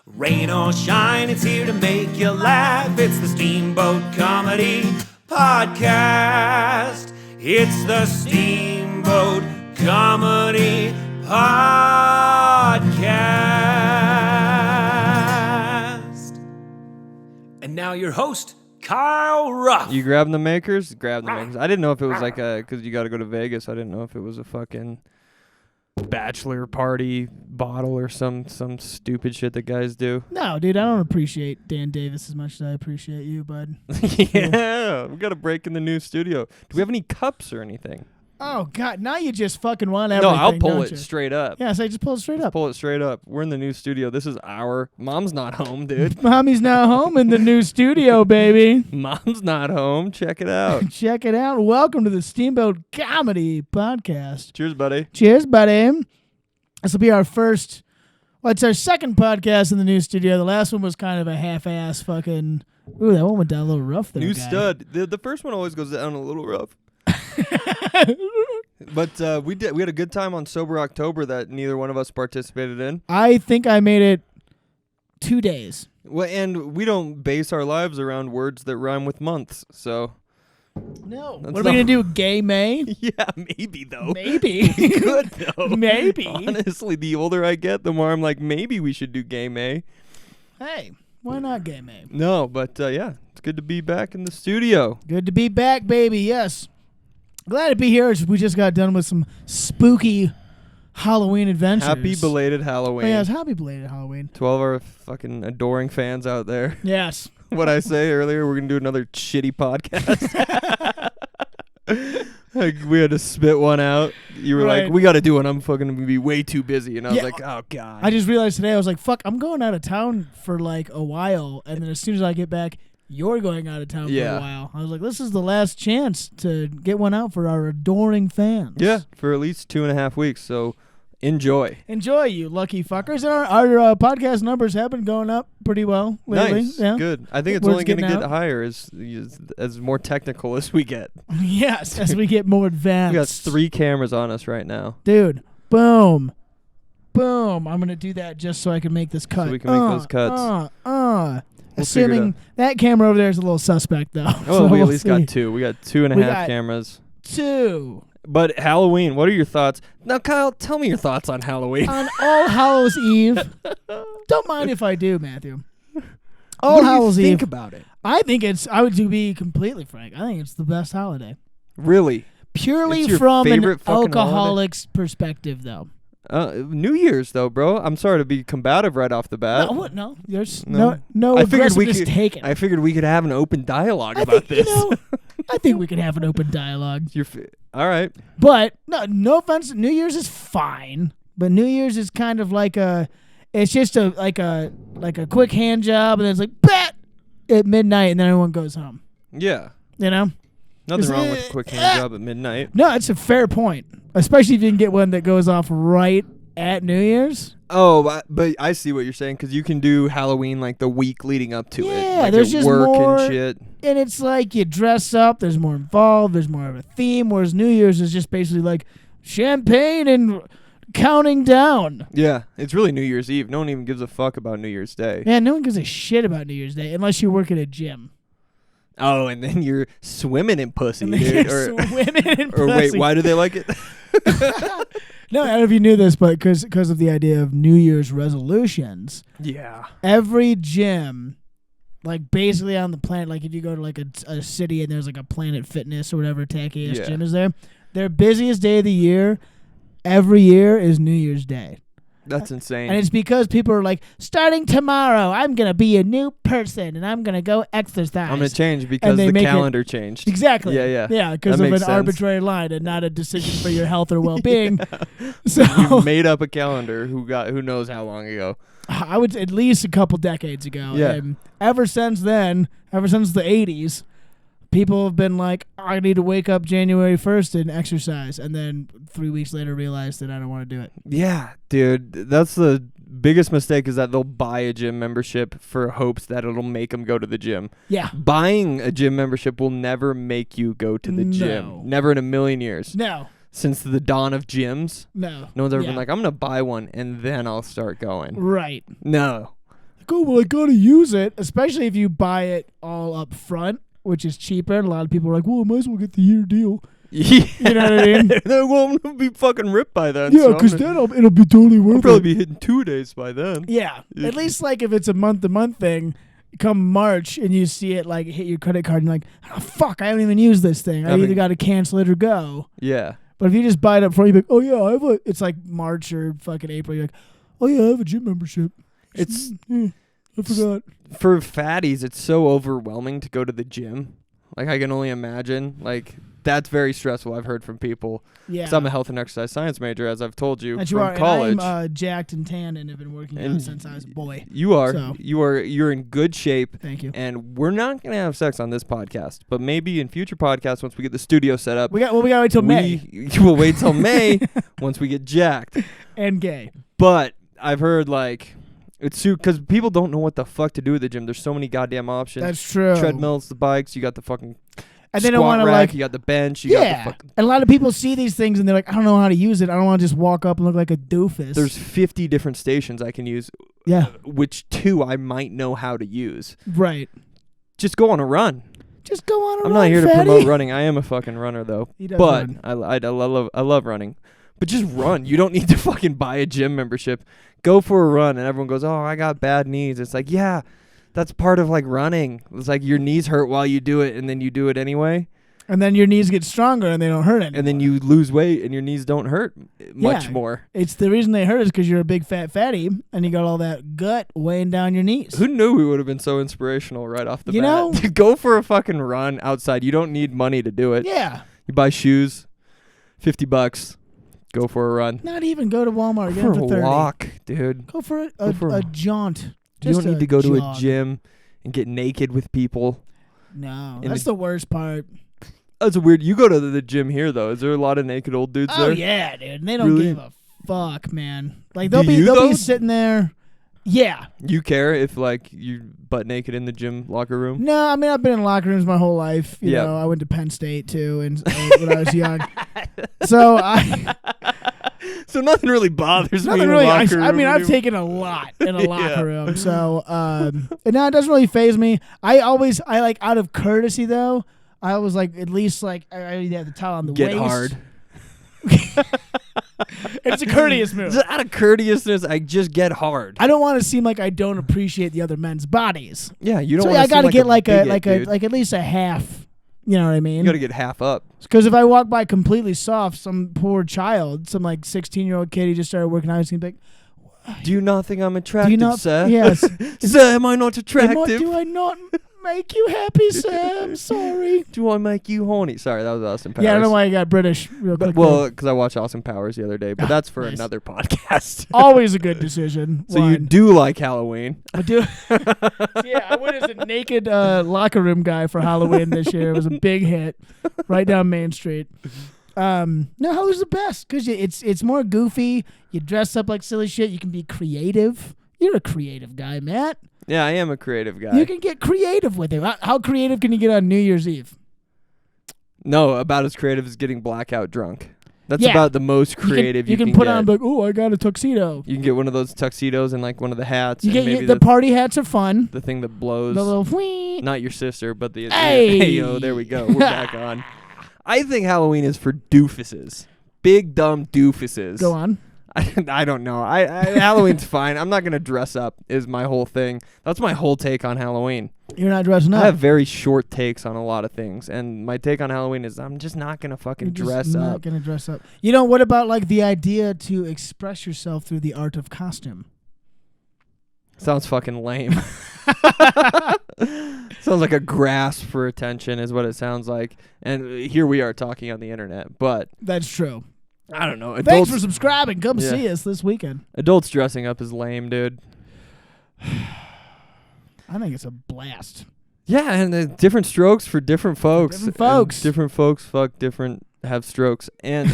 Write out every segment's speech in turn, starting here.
Rain or shine, it's here to make you laugh. It's the Steamboat Comedy Podcast. It's the Steamboat Comedy Podcast. And now your host, Kyle Ruff. You grabbing the makers? Grab the makers. I didn't know if it was like because you got to go to Vegas. I didn't know if it was a fucking bachelor party bottle or some stupid shit that guys do. No, dude, I don't appreciate Dan Davis as much as I appreciate you, bud. Yeah, we got a break in the new studio. Do we have any cups or anything? Oh, God, now you just fucking want everything, No, I'll pull don't it you? straight up. Yeah, so I just pull it straight up. Pull it straight up. We're in the new studio. This is our... Mom's not home, dude. Mommy's now home in the new studio, baby. Mom's not home. Check it out. Check it out. Welcome to the Steamboat Comedy Podcast. Cheers, buddy. Cheers, buddy. This will be our first... Well, it's our second podcast in the new studio. The last one was kind of a half-ass fucking... Ooh, that one went down a little rough there, New guy. stud. The first one always goes down a little rough. But we had a good time on Sober October that neither one of us participated in. I think I made it 2 days. Well, and we don't base our lives around words that rhyme with months, so No. That's What are we going to do, Gay May? yeah, maybe though. Maybe. Good though. Maybe. Honestly, the older I get, the more I'm like, maybe we should do Gay May. Hey, why not Gay May? No, but yeah, it's good to be back in the studio. Good to be back, baby. Yes. Glad to be here. We just got done with some spooky Halloween adventures. Happy belated Halloween. Oh, yes, happy belated Halloween. To all of our fucking adoring fans out there. Yes. What I say earlier, we're going to do another shitty podcast. Like, we had to spit one out. You were Right. like, we got to do one. I'm fucking going to be way too busy. And I was Yeah. like, oh, God. I just realized today, I was like, fuck, I'm going out of town for like a while. And then as soon as I get back, you're going out of town for Yeah. a while. I was like, this is the last chance to get one out for our adoring fans. Yeah, for at least 2.5 weeks. So enjoy. Enjoy, you lucky fuckers. And our podcast numbers have been going up pretty well lately. Nice. Yeah. Good. I think it's Word's only going to getting get out. higher as more technical as we get. Yes, as we get more advanced. We got 3 cameras on us right now. Dude, boom. Boom. I'm going to do that just so I can make this cut. we can make those cuts. We'll figure it Assuming that camera over there is a little suspect, though. Oh, So we we'll at least see. got 2. We got 2.5 got- cameras. 2. But Halloween, what are your thoughts? Now, Kyle, tell me your thoughts on Halloween. On All Hallows Eve. Don't mind if I do, Matthew. All What do you Hallows think Eve. about it? I think it's, I would be completely frank, I think it's the best holiday. Really? Purely It's your from an favorite fucking alcoholic's perspective, though. New Year's, though, bro. I'm sorry to be combative right off the bat. No, there's No. no I figured we aggressiveness could- taken. I figured we could have an open dialogue I about think, this. I think we could have an open dialogue. All right. But no offense, New Year's is fine. But New Year's is kind of like it's just like a quick hand job, and then it's like bat at midnight, and then everyone goes home. Yeah. You know? Nothing Is wrong it- with a quick hand job at midnight. No, it's a fair point, especially if you can get one that goes off right at New Year's. Oh, but I see what you're saying because you can do Halloween like the week leading up to it. Yeah, Like there's at just work more- and shit. And it's like you dress up, there's more involved, there's more of a theme, whereas New Year's is just basically like champagne and counting down. Yeah, it's really New Year's Eve. No one even gives a fuck about New Year's Day. Man, no one gives a shit about New Year's Day unless you work at a gym. Oh, and then you're swimming in pussy, And then dude. you're swimming in Or wait, pussy. why do they like it? No, I don't know if you knew this, but because of the idea of New Year's resolutions, Yeah. every gym, like basically on the planet, like if you go to like a city and there's like a Planet Fitness or whatever tacky ass Yeah. gym is there, their busiest day of the year every year is New Year's Day. That's insane. And it's because people are like, starting tomorrow, I'm going to be a new person and I'm going to go exercise. I'm going to change because they the make it- calendar changed. Exactly. Yeah. Yeah, because That of an makes sense. arbitrary line and not a decision for your health or well-being. So You made up a calendar who knows how long ago. I would at least a couple decades ago. Yeah. And ever since then, ever since the 80s, people have been like, I need to wake up January 1st and exercise. And then 3 weeks later realize that I don't want to do it. Yeah, dude. That's the biggest mistake is that they'll buy a gym membership for hopes that it'll make them go to the gym. Yeah. Buying a gym membership will never make you go to the No. gym. Never in a million years. No. Since the dawn of gyms, No. no one's ever Yeah. been like, I'm going to buy one and then I'll start going. Right. No. Like, oh, well, I gotta use it, especially if you buy it all up front, which is cheaper. And a lot of people are like, well, I might as well get the year deal. Yeah. You know what I mean? They won't be fucking ripped by then. Yeah, so because then it'll be totally worth I'll it. probably be hitting 2 days by then. Yeah, at least like if it's a month-to-month thing, come March and you see it like hit your credit card and you're like, oh, fuck, I haven't even used this thing. I either got to cancel it or go. Yeah. But if you just buy it up front, you're like, oh yeah, I have it's like March or fucking April. You're like, oh yeah, I have a gym membership. It's I forgot. for fatties, it's so overwhelming to go to the gym. Like, I can only imagine. Like, that's very stressful, I've heard from people. Yeah. Because I'm a health and exercise science major, as I've told you, And from you are, college. and I'm jacked and tanned and have been working out since I was a boy. You are. So. You're in good shape. Thank you. And we're not going to have sex on this podcast. But maybe in future podcasts, once we get the studio set up. We got to wait till May. We'll wait till May once we get jacked. And gay. But I've heard, like, it's because people don't know what the fuck to do with the gym. There's so many goddamn options. That's true. Treadmills, the bikes, you got the fucking And they don't squat want to rack, like. you got the bench, you got the fucking. And a lot of people see these things and they're like, I don't know how to use it. I don't want to just walk up and look like a doofus. There's 50 different stations I can use. Yeah. Which 2 I might know how to use. Right. Just go on a run. Just go on a I'm run, not here to fatty. promote running. I am a fucking runner though. He does But run. I love running. But just run. You don't need to fucking buy a gym membership. Go for a run, and everyone goes, "Oh, I got bad knees." It's like, yeah, that's part of like running. It's like your knees hurt while you do it, and then you do it anyway. And then your knees get stronger and they don't hurt anymore. And then you lose weight, and your knees don't hurt much more. It's the reason they hurt is because you're a big fat fatty and you got all that gut weighing down your knees. Who knew we would have been so inspirational right off the You bat? know? To go for a fucking run outside. You don't need money to do it. Yeah. You buy shoes, $50. Go for a run. Not even go to Walmart. Get For it for a 30. walk, dude. Go for for a a- jaunt. You Just don't need to go to a jog. gym and get naked with people. No, in that's the- the worst part. That's a weird. You go to the gym here though. Is there a lot of naked old dudes Oh there? yeah, dude. And they don't Really? give a fuck, man. Like Do you, they'll though? be sitting there. Yeah. You care if like you butt naked in the gym locker room? No, I mean I've been in locker rooms my whole life. You Yeah. know, I went to Penn State too, and when I was young. So So nothing really bothers me nothing in really. a locker room. I mean, I've anymore. taken a lot in a Yeah. locker room. So and no, it doesn't really faze me. I like out of courtesy though. I always like at least like I either have the towel on the Get waist. hard. It's a courteous move. Just out of courteousness, I just get hard. I don't want to seem like I don't appreciate the other men's bodies. Yeah, you don't. So wanna I got to seem get like a bigot, dude. like at least a half. You know what I mean? You got to get half up. Because if I walk by completely soft, some poor child, some like 16-year-old kid who just started working out, he's gonna be like, Do you not think I'm attractive, "Do you not? sir? Yes. Sir, am I not attractive? Do I not make you happy, sir? I'm sorry." Do I make you horny? Sorry, that was Austin Powers. Yeah, I don't know why you got British real quick. Well, because I watched Austin Powers the other day, but Ah, that's for nice. another podcast. Always a good decision. So you do like Halloween? I do. Yeah, I went as a naked locker room guy for Halloween this year. It was a big hit, right down Main Street. No, Halloween's the best because it's more goofy. You dress up like silly shit. You can be creative. You're a creative guy, Matt. Yeah, I am a creative guy. You can get creative with it. How creative can you get on New Year's Eve? No, about as creative as getting blackout drunk. That's Yeah. about the most creative You you can put get. on like, oh, I got a tuxedo. You can get one of those tuxedos and like one of the hats. You and get maybe the party hats are fun. the thing that blows. The little whee. Not your sister, but the Hey! hey yo, there we go. We're back on. I think Halloween is for doofuses. Big dumb doofuses. Go on. I don't know. Halloween's fine. I'm not gonna dress up. Is my whole thing. That's my whole take on Halloween. You're not dressing up. I have very short takes on a lot of things, and my take on Halloween is I'm just not gonna fucking You're just dress not up. gonna dress up. You know, what about like the idea to express yourself through the art of costume? Sounds fucking lame. Sounds like a grasp for attention is what it sounds like. And here we are talking on the internet, but That's true. I don't know. Thanks Adults, for subscribing. Come Yeah. see us this weekend. adults dressing up is lame, dude. I think it's a blast. Yeah, and different strokes for different folks. different And folks. different folks fuck different have strokes. And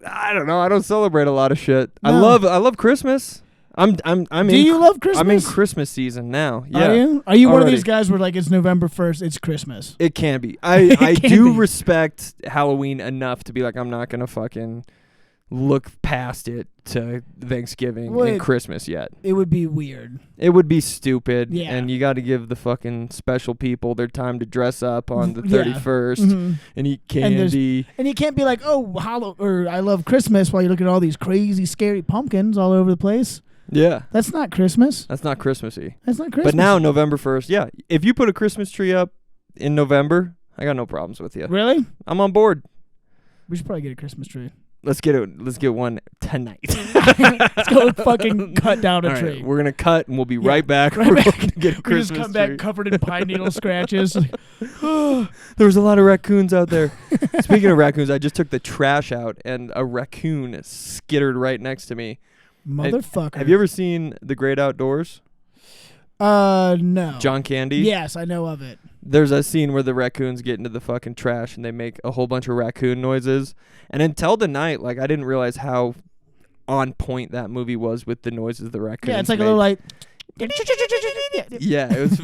I don't know. I don't celebrate a lot of shit. I No. love Christmas. I'm Do you love Christmas? I'm in Christmas season now. Yeah. Are you? Are you one of Already. these guys where like it's November 1st, it's Christmas? It can be. I can do be. respect Halloween enough to be like, I'm not gonna fucking look past it to Thanksgiving Well, and Christmas yet. It would be weird. It would be stupid. Yeah. And you got to give the fucking special people their time to dress up on the Yeah. 31st Mhm. and eat And there's- candy. And you can't be like, oh, or I love Christmas while you look at all these crazy, scary pumpkins all over the place. Yeah. That's not Christmas. That's not Christmassy. That's not Christmas. But now, November 1st, yeah. If you put a Christmas tree up in November, I got no problems with you. Really? I'm on board. We should probably get a Christmas tree. Let's get it. Let's get one tonight. Let's go fucking cut down a All right, tree. we're gonna cut and we'll be Yeah, right back. right We're back. going to get a We Christmas just come tree. back covered in pine needle scratches. There was a lot of raccoons out there. Speaking of raccoons, I just took the trash out and a raccoon skittered right next to me. Motherfucker. Have you ever seen The Great Outdoors? No. John Candy? Yes, I know of it. There's a scene where the raccoons get into the fucking trash and they make a whole bunch of raccoon noises. And until the night, like, I didn't realize how on point that movie was with the noises the raccoons Yeah, it's like made. a little like. Yeah, it was.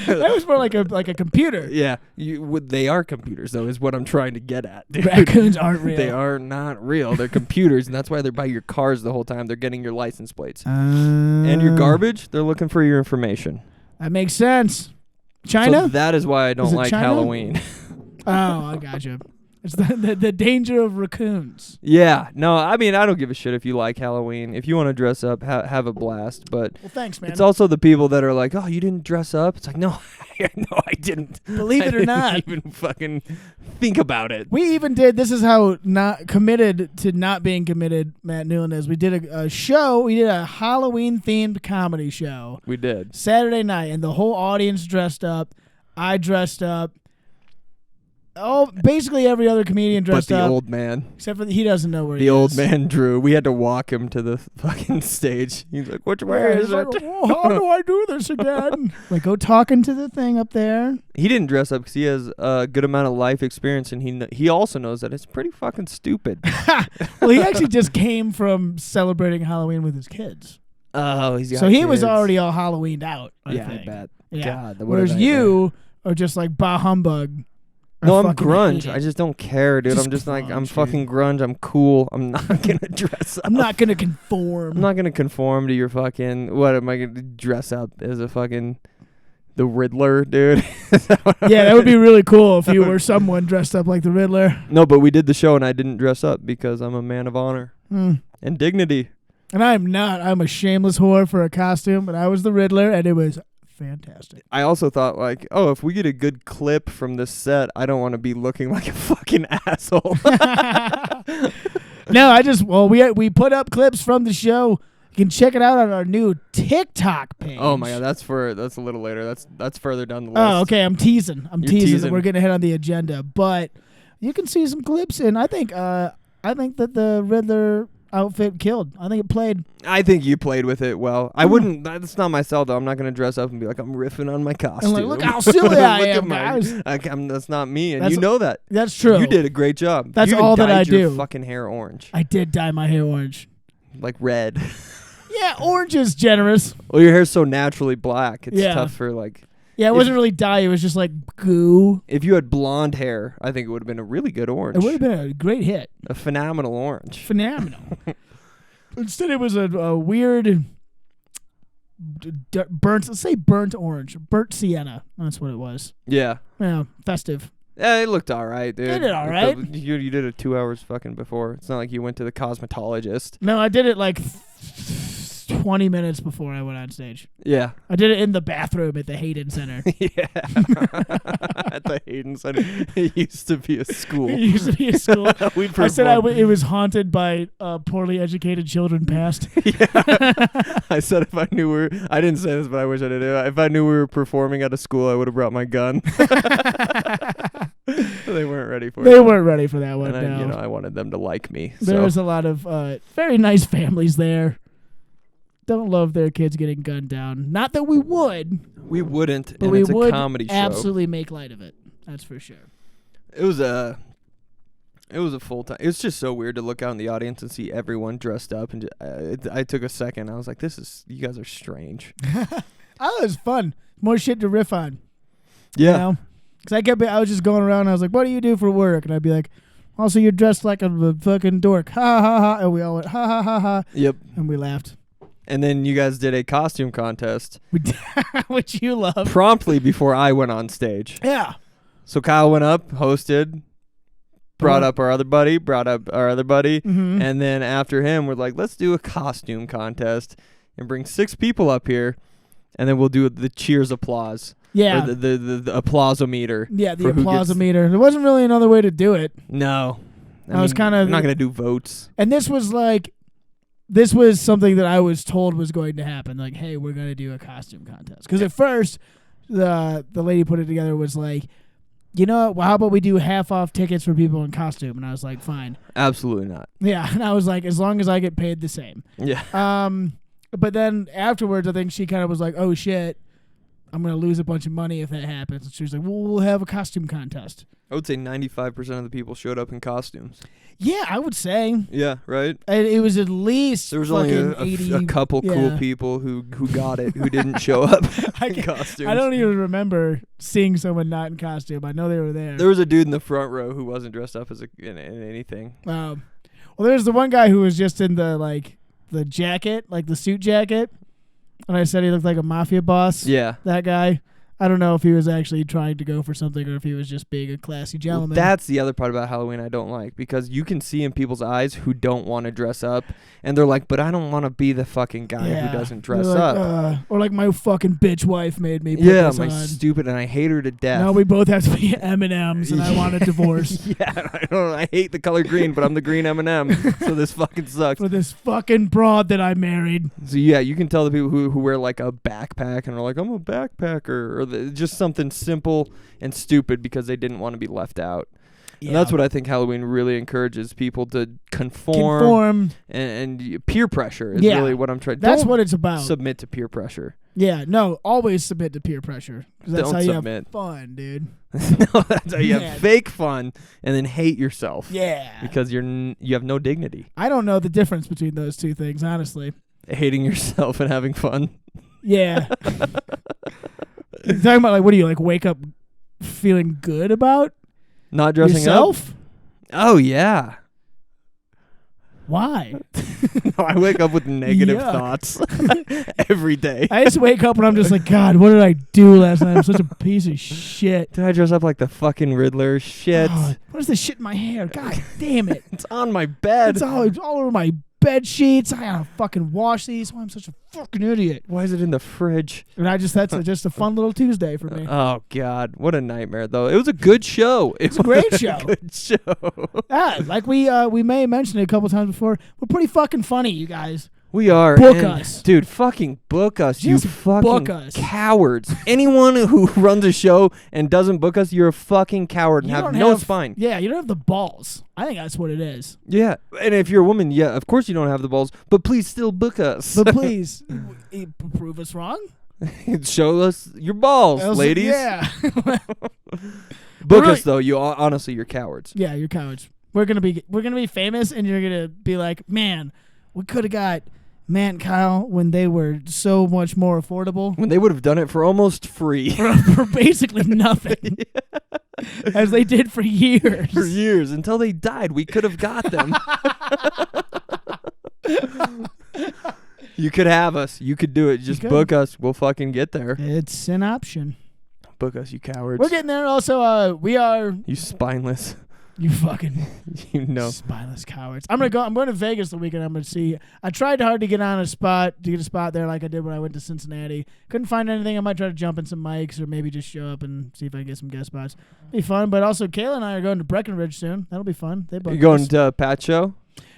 That was more like a computer. Yeah, they are computers, though, is what I'm trying to get at. Dude. Raccoons aren't real. They are not real. They're computers, and that's why they're by your cars the whole time. They're getting your license plates. And your garbage, they're looking for your information. That makes sense. China? So that is why I don't Is it like China? Halloween. Oh, I gotcha. It's the danger of raccoons. Yeah, no, I mean, I don't give a shit if you like Halloween. If you want to dress up, have a blast. But Well, thanks, man. it's also the people that are like, "Oh, you didn't dress up." It's like, no, no, I didn't. Believe it or I not. didn't even fucking think about it. We even did. This is how not committed to not being committed Matt Newland is. We did a show. We did a Halloween themed comedy show We did. Saturday night, and the whole audience dressed up. I dressed up. Oh, basically every other comedian But dressed the up, old man, except for he doesn't know where he the old is. man Drew, we had to walk him to the fucking stage. He's like, "Which way Yeah, is he's like, it?" oh, how do I do this again? Like, go talking to the thing up there. He didn't dress up because he has a good amount of life experience, and he also knows that it's pretty fucking stupid. Well, he actually just came from celebrating Halloween with his kids. Oh, he's got So he was kids. already all Halloweened out. I Yeah, think. I bet. Yeah. God, what Whereas a nightmare. you are just like bah humbug. No, I I'm fucking grunge. hate I it. just don't care, dude. Just I'm just like, I'm grunge, dude. fucking grunge. I'm cool. I'm not gonna dress up. I'm not gonna conform. I'm not gonna conform to your fucking. What am I gonna dress up as a fucking the Riddler, dude? Yeah, that would be really cool if you were someone dressed up like the Riddler. No, but we did the show and I didn't dress up because I'm a man of honor Hmm. and dignity. And I'm not. I'm a shameless whore for a costume, but I was the Riddler, and it was fantastic. I also thought like, oh, if we get a good clip from this set, I don't want to be looking like a fucking asshole. No, we put up clips from the show. You can check it out on our new TikTok page. Oh my god, that's a little later. That's further down the list. Oh, okay. I'm teasing. You're That teasing. we're getting ahead on the agenda, but you can see some clips, and I think that the Riddler outfit killed. I think it played. I think you played with it well. I wouldn't. That's not my style, though. I'm not gonna dress up and be like I'm riffing on my costume. like, look how silly I Look am, at my- guys. that's not me, and That's- you know that. That's true. You did a great job. That's You even all that I dyed your do. Fucking hair orange, I did dye my hair orange. like red. Yeah, orange is generous. Well, your hair's so naturally black. It's Yeah. tough for like. Yeah, it wasn't really dye. It was just like goo. If you had blonde hair, I think it would have been a really good orange. It would have been a great hit. A phenomenal orange. Phenomenal. Instead, it was a weird burnt. Let's say burnt orange, burnt sienna. That's what it was. Yeah. Yeah, festive. Yeah, it looked all right, dude. It did all right. You did it 2 hours fucking before. It's not like you went to the cosmetologist. No, I did it like 20 minutes before I went on stage. Yeah. I did it in the bathroom at the Hayden Center. Yeah. At the Hayden Center. It used to be a school. It used to be a school. We I said performed. it was haunted by poorly educated children past. I said if I knew I didn't say this, but I wish I did. If I knew we were performing at a school, I would have brought my gun. They weren't ready for it. They weren't ready for that one. And No. I wanted them to like me. There so. was a lot of very nice families there. Don't love their kids getting gunned down. Not that we would, We wouldn't, but and we it's a would comedy show. absolutely make light of it. That's for sure. It was a full time. It was just so weird to look out in the audience and see everyone dressed up. And I took a second. I was like, you guys are strange. Oh, it was fun. More shit to riff on. Yeah. You know? Because I was just going around and I was like, what do you do for work? And I'd be like, Also, you're dressed like a fucking dork. Ha ha ha. And we all went, ha ha ha ha. Yep. And we laughed. And then you guys did a costume contest We did, which you love. promptly before I went on stage. Yeah. So Kyle went up, hosted, brought up our other buddy, Mm-hmm. and then after him, we're like, let's do a costume contest and bring 6 people up here, and then we'll do the cheers applause. Yeah. Or the applause-o-meter. Yeah, the for who gets- applause-o-meter. There wasn't really another way to do it. No. I was kinda- I'm not going to do votes. And this was something that I was told was going to happen. Like, hey, we're going to do a costume contest. Because at first, the lady put it together was like, you know what, well, how about we do half-off tickets for people in costume? And I was like, fine. Absolutely not. Yeah, and I was like, as long as I get paid the same. Yeah. But then afterwards, I think she kind of was like, oh, shit, I'm going to lose a bunch of money if that happens. And she was like, well, we'll have a costume contest. I would say 95% of the people showed up in costumes. Yeah, I would say. Yeah, right? And it was at least There was only fucking 80. a couple cool yeah. people who got it, who didn't show up I in can't- costumes. I don't even remember seeing someone not in costume. I know they were there. There was a dude in the front row who wasn't dressed up as in anything. Well, there's the one guy who was just in the jacket, like the suit jacket. And I said he looked like a mafia boss. Yeah. That guy. I don't know if he was actually trying to go for something or if he was just being a classy Well, gentleman. that's the other part about Halloween I don't like, because you can see in people's eyes who don't want to dress up, and they're like, but I don't want to be the fucking guy Yeah. who doesn't They're dress like, up. or like my fucking bitch wife made me put Yeah, this my on. stupid, and I hate her to death. Now we both have to be M&Ms and I want a divorce. Yeah, I hate the color green, but I'm the green M&M, so this fucking sucks. For this fucking broad that I married. So yeah, you can tell the people who wear like a backpack and are like, I'm a backpacker, or just something simple and stupid because they didn't want to be left out. Yeah. And that's what I think Halloween really encourages people to conform. And peer pressure is Yeah. really what I'm trying. That's Don't what it's about. submit to peer pressure. Yeah, no, always submit to peer pressure. 'Cause that's Don't how you submit. have fun, dude. No, that's how you Yeah. have fake fun and then hate yourself. Yeah. Because you have no dignity. I don't know the difference between those two things, honestly. Hating yourself and having fun. Yeah. You're talking about, like, what do you, like, wake up feeling good about Not dressing yourself? up. Oh yeah. Why? No, I wake up with negative Yuck. thoughts every day. I just wake up and I'm just like, God, what did I do last night? I'm such a piece of shit. Did I dress up like the fucking Riddler? Shit. Oh, what is this shit in my hair? God damn it. It's on my bed. It's all over my bed sheets. I gotta fucking wash these. Why I'm such a fucking idiot. Why is it in the fridge? And that's just a fun little Tuesday for me. Oh God, what a nightmare though. It was a good show. It's a great show. Good show. Yeah, like we may have mentioned it a couple times before. We're pretty fucking funny, you guys. We are. Book and us. Dude, fucking book us. Just you fucking book us. cowards. Anyone who runs a show and doesn't book us, you're a fucking coward and You have don't no have- spine. Yeah, you don't have the balls. I think that's what it is. Yeah. And if you're a woman, yeah, of course you don't have the balls, but please still book us. But please, prove us wrong. Show us your balls, Else- ladies. Yeah. Book Really- us though. You honestly, you're cowards. Yeah, you're cowards. We're gonna be famous, and you're gonna be like, man, we could have got Matt and Kyle when they were so much more affordable When they would have done it for almost free. for basically nothing, as they did for years. For years until they died, we could have got them. You could have us. You could do it. Just could. book us. We'll fucking get there. It's an option. Book us, you cowards. We're getting there. Also, we are. You spineless. You fucking You know. spineless cowards. I'm going to Vegas the weekend. I'm gonna see. I tried hard to get a spot there like I did when I went to Cincinnati. Couldn't find anything. I might try to jump in some mics or maybe just show up and see if I can get some guest spots. Be fun. But also, Kayla and I are going to Breckenridge soon. That'll be fun. They both You going to Pat's show?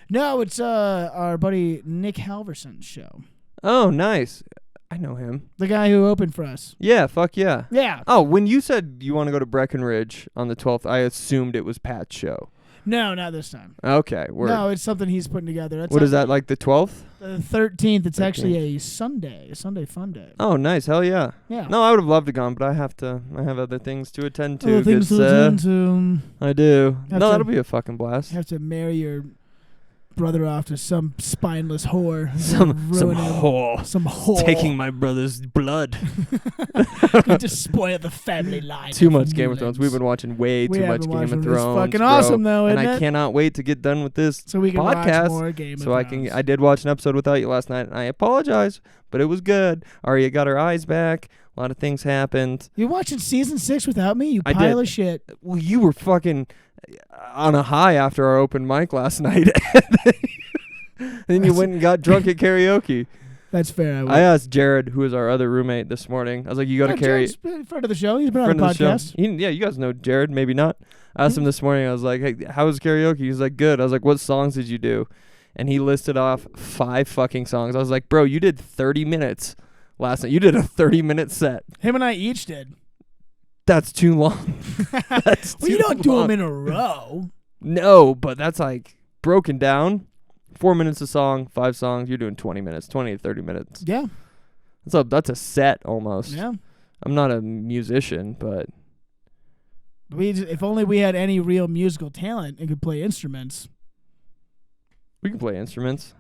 No, it's our buddy Nick Halverson's show. Oh, nice. I know him. The guy who opened for us. Yeah, fuck yeah. Yeah. Oh, when you said you want to go to Breckenridge on the 12th, I assumed it was Pat's show. No, not this time. Okay. Word. No, it's something he's putting together. That's What is that, like the 12th? The 13th. It's 13th. actually a Sunday fun day. Oh, nice. Hell yeah. Yeah. No, I would have loved to go, but I have other things to attend to. Other things good to sir. attend to. I do. Have No, to- that'll be a fucking blast. You have to marry your brother off to some spineless whore. Some Ruin him. whore. Some whore. Taking my brother's blood. to spoil the family line. Too much Game of Thrones. We've been watching way We too have much been Game of watching. It's Thrones. fucking bro. awesome, though, and isn't I it? cannot wait to get done with this So we can podcast. watch more Game of so I Thrones. can. I did watch an episode without you last night, and I apologize, but it was good. Arya got her eyes back. A lot of things happened. You're watching season 6 without me, you I pile did. of shit. Well, you were fucking on a high after our open mic last night. Then you went and got drunk at karaoke. That's fair. I asked Jared, who is our other roommate this morning. I was like, "You got to carry." Jared's been friend of the show. He's been on Friend the of the show. podcast. Yeah, you guys know Jared, maybe not. I asked him this morning. I was like, "Hey, how was karaoke?" He's like, "Good." I was like, "What songs did you do?" And he listed off 5 fucking songs. I was like, "Bro, you did 30 minutes last night. You did a 30-minute set. Him and I each did. That's too long." That's Well, you too don't do long. them in a row. No, but that's like broken down. 4 minutes a song, 5 songs. You're doing 20 minutes, 20 to 30 minutes. Yeah. That's a set almost. Yeah. I'm not a musician, but If only we had any real musical talent and could play instruments. we can play instruments.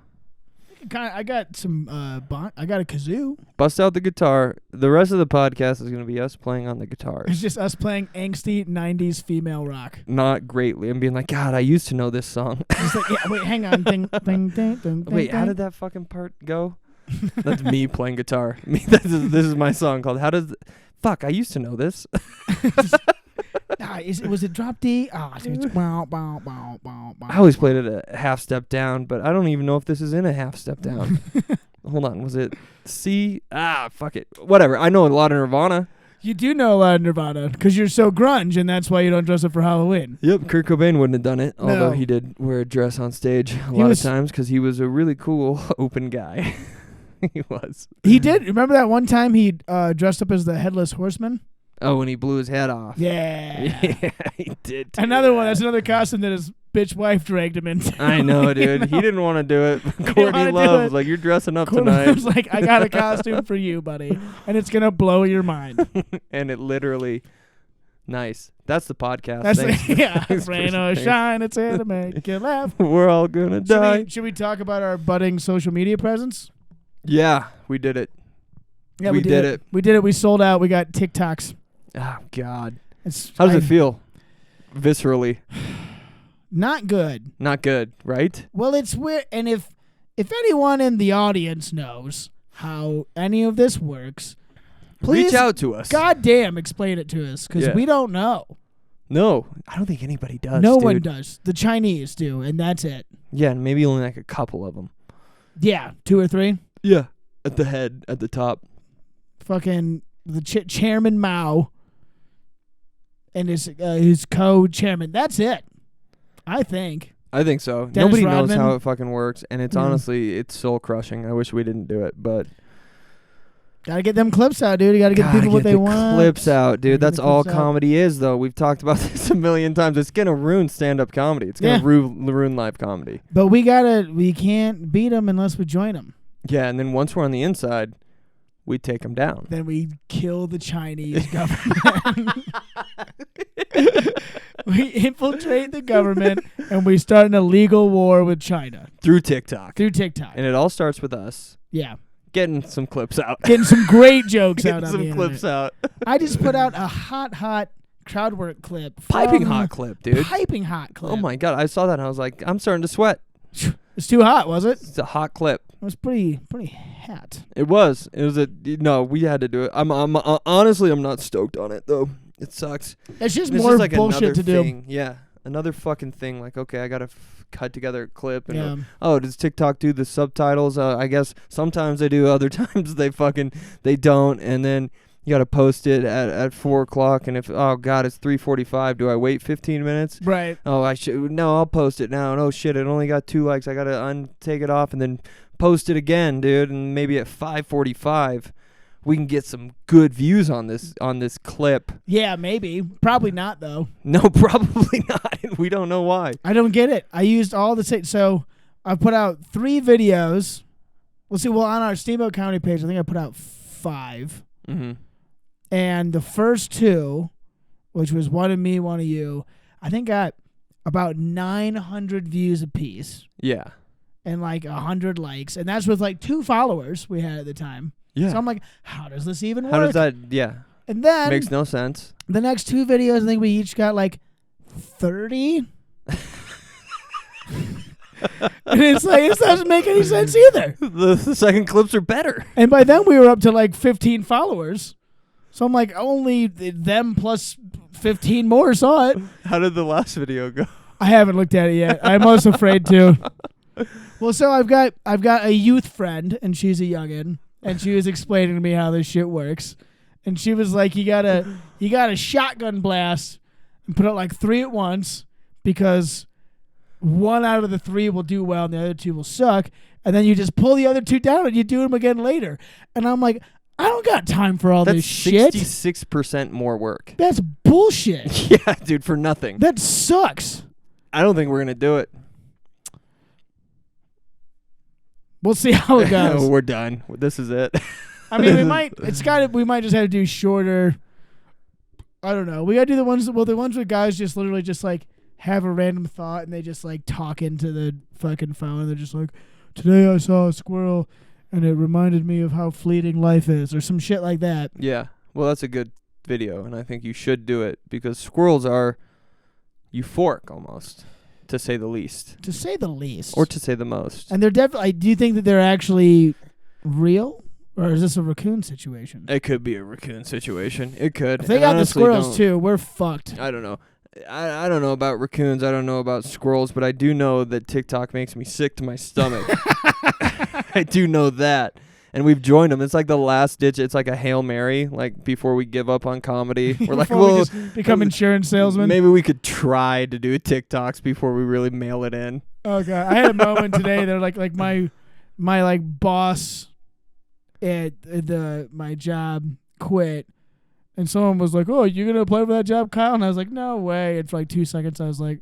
I got some. I got a kazoo. Bust out the guitar. The rest of the podcast is going to be us playing on the guitars. It's just us playing angsty '90s female rock. Not greatly. I'm being like, God, I used to know this song. It's like, yeah, wait, hang on. Ding, ding, ding, ding, Wait, how ding. did that fucking part go? That's me playing guitar. This is my song called How Does... Fuck, I used to know this. Was it drop D? Oh, it's bow, bow, bow, bow, bow. I always played it a half step down, but I don't even know if this is in a half step down. Hold on, was it C? Fuck it. Whatever. I know a lot of Nirvana. You do know a lot of Nirvana because you're so grunge, and that's why you don't dress up for Halloween. Yep, Kurt Cobain wouldn't have done it, although No. he did wear a dress on stage a lot of times because he was a really cool, open guy. He was. He did. Remember that one time he dressed up as the Headless Horseman? Oh, when he blew his head off. Yeah. Yeah, he did. do Another one. that. That's another costume that his bitch wife dragged him into. I know, dude. He didn't want to do it. didn't Courtney wanna do Love it. was like, "You're dressing up Courtney tonight," was like, I got a costume for you, buddy, and it's gonna blow your mind. and it literally. Nice. That's the podcast. That's Thanks. yeah. Thanks for Rain or saying. shine, it's here to make you laugh. We're all gonna die. Should we talk about our budding social media presence? Yeah, we did it. Yeah, We did it. We did it. We sold out. We got TikToks. Oh God. It's How does it feel? Viscerally, Not good. not good, right? Well, it's weird. And if anyone in the audience knows how any of this works, please Reach out to us. goddamn explain it to us because Yeah. we don't know. No, I don't think anybody does. No dude. one does. The Chinese do, and that's it. Yeah, and maybe only like a couple of them. Yeah, 2 or 3. Yeah, at the head, at the top. Fucking the chairman Mao and his co-chairman. That's it. I think. I think so. Dennis Nobody knows Rodman. how it fucking works, and it's Mm. honestly, it's soul crushing. I wish we didn't do it, but Gotta get them clips out, dude. You gotta give gotta people what get they the want. clips out, dude. Gotta get That's the all clips out. comedy is, though. We've talked about this a million times. It's gonna ruin stand-up comedy. It's gonna Yeah. ruin live comedy. But we can't beat them unless we join them. Yeah, and then once we're on the inside, we take them down. Then we kill the Chinese government. We infiltrate the government and we start an illegal war with China Through TikTok. through TikTok. And it all starts with us Yeah. getting some clips out. Getting some great jokes out Getting on some the clips internet. out. I just put out a hot crowd work clip. Piping from- hot clip, dude. Piping hot clip. Oh my God. I saw that and I was like, I'm starting to sweat. It's too hot, was it? It's a hot clip. It was pretty hot. It was. It was no, we had to do it. I'm honestly, I'm not stoked on it though. It sucks. It's just It's more just like bullshit another to do. thing. Yeah. Another fucking thing. Like, okay, I got to cut together a clip. And Yeah. oh, does TikTok do the subtitles? I guess sometimes they do. Other times they don't. And then you got to post it at 4 o'clock. And if, oh God, it's 3:45. Do I wait 15 minutes? Right. Oh, no, I'll post it now. No shit, it only got 2 likes. I got to take it off and then post it again, dude. And maybe at 5:45 we can get some good views on this clip. Yeah, maybe. Probably not though. No, probably not. We don't know why. I don't get it. I used all the same. So I put out 3 videos. Let's see. Well, on our Steamboat Comedy page, I think I put out 5. Mm-hmm. And the first 2, which was one of me, one of you, I think got about 900 views apiece. Yeah. and like 100 likes, and that's with like 2 followers we had at the time. Yeah. So I'm like, how does this even work? How does that? Yeah. And then Makes no sense. the next 2 videos, I think we each got like 30. And it's like, it doesn't make any sense either. The second clips are better. And by then we were up to like 15 followers. So I'm like, only them plus 15 more saw it. How did the last video go? I haven't looked at it yet. I'm most afraid to. Well, so I've got a youth friend, and she's a youngin', and she was explaining to me how this shit works. And she was like, you gotta shotgun blast and put out like 3 at once, because 1 out of the 3 will do well and the other 2 will suck. And then you just pull the other 2 down and you do them again later. And I'm like, I don't got time for all this shit. That's 66% more work. That's bullshit. Yeah, dude, for nothing. That sucks. I don't think we're gonna do it. We'll see how it goes. We're done. This is it. I mean, we might just have to do shorter. I don't know. We gotta do the ones where guys just literally just like have a random thought and they just like talk into the fucking phone. They're just like, today I saw a squirrel and it reminded me of how fleeting life is, or some shit like that. Yeah. Well, that's a good video, and I think you should do it because squirrels are euphoric almost, to say the least. To say the least. Or to say the most. And they're definitely. Do you think that they're actually real, or is this a raccoon situation? It could be a raccoon situation. It could. If they And got the honestly, squirrels too, we're fucked. I don't know. I don't know about raccoons. I don't know about squirrels, but I do know that TikTok makes me sick to my stomach. I do know that. And we've joined them. It's like the last ditch. It's like a Hail Mary, like before we give up on comedy. We're like, Before we well, just become insurance salesmen. maybe we could try to do TikToks before we really mail it in. Oh god, I had a moment today. They're like my like boss at my job quit, and someone was like, "Oh, you're gonna apply for that job, Kyle?" And I was like, "No way." And for like 2 seconds, I was like,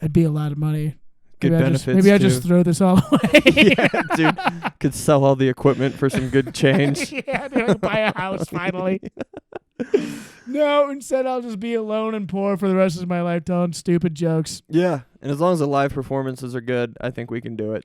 "It'd be a lot of money. Good benefits. Maybe I just throw this all away." Yeah, dude. Could sell all the equipment for some good change. Yeah, dude, like buy a house finally. No, instead I'll just be alone and poor for the rest of my life telling stupid jokes. Yeah, and as long as the live performances are good, I think we can do it.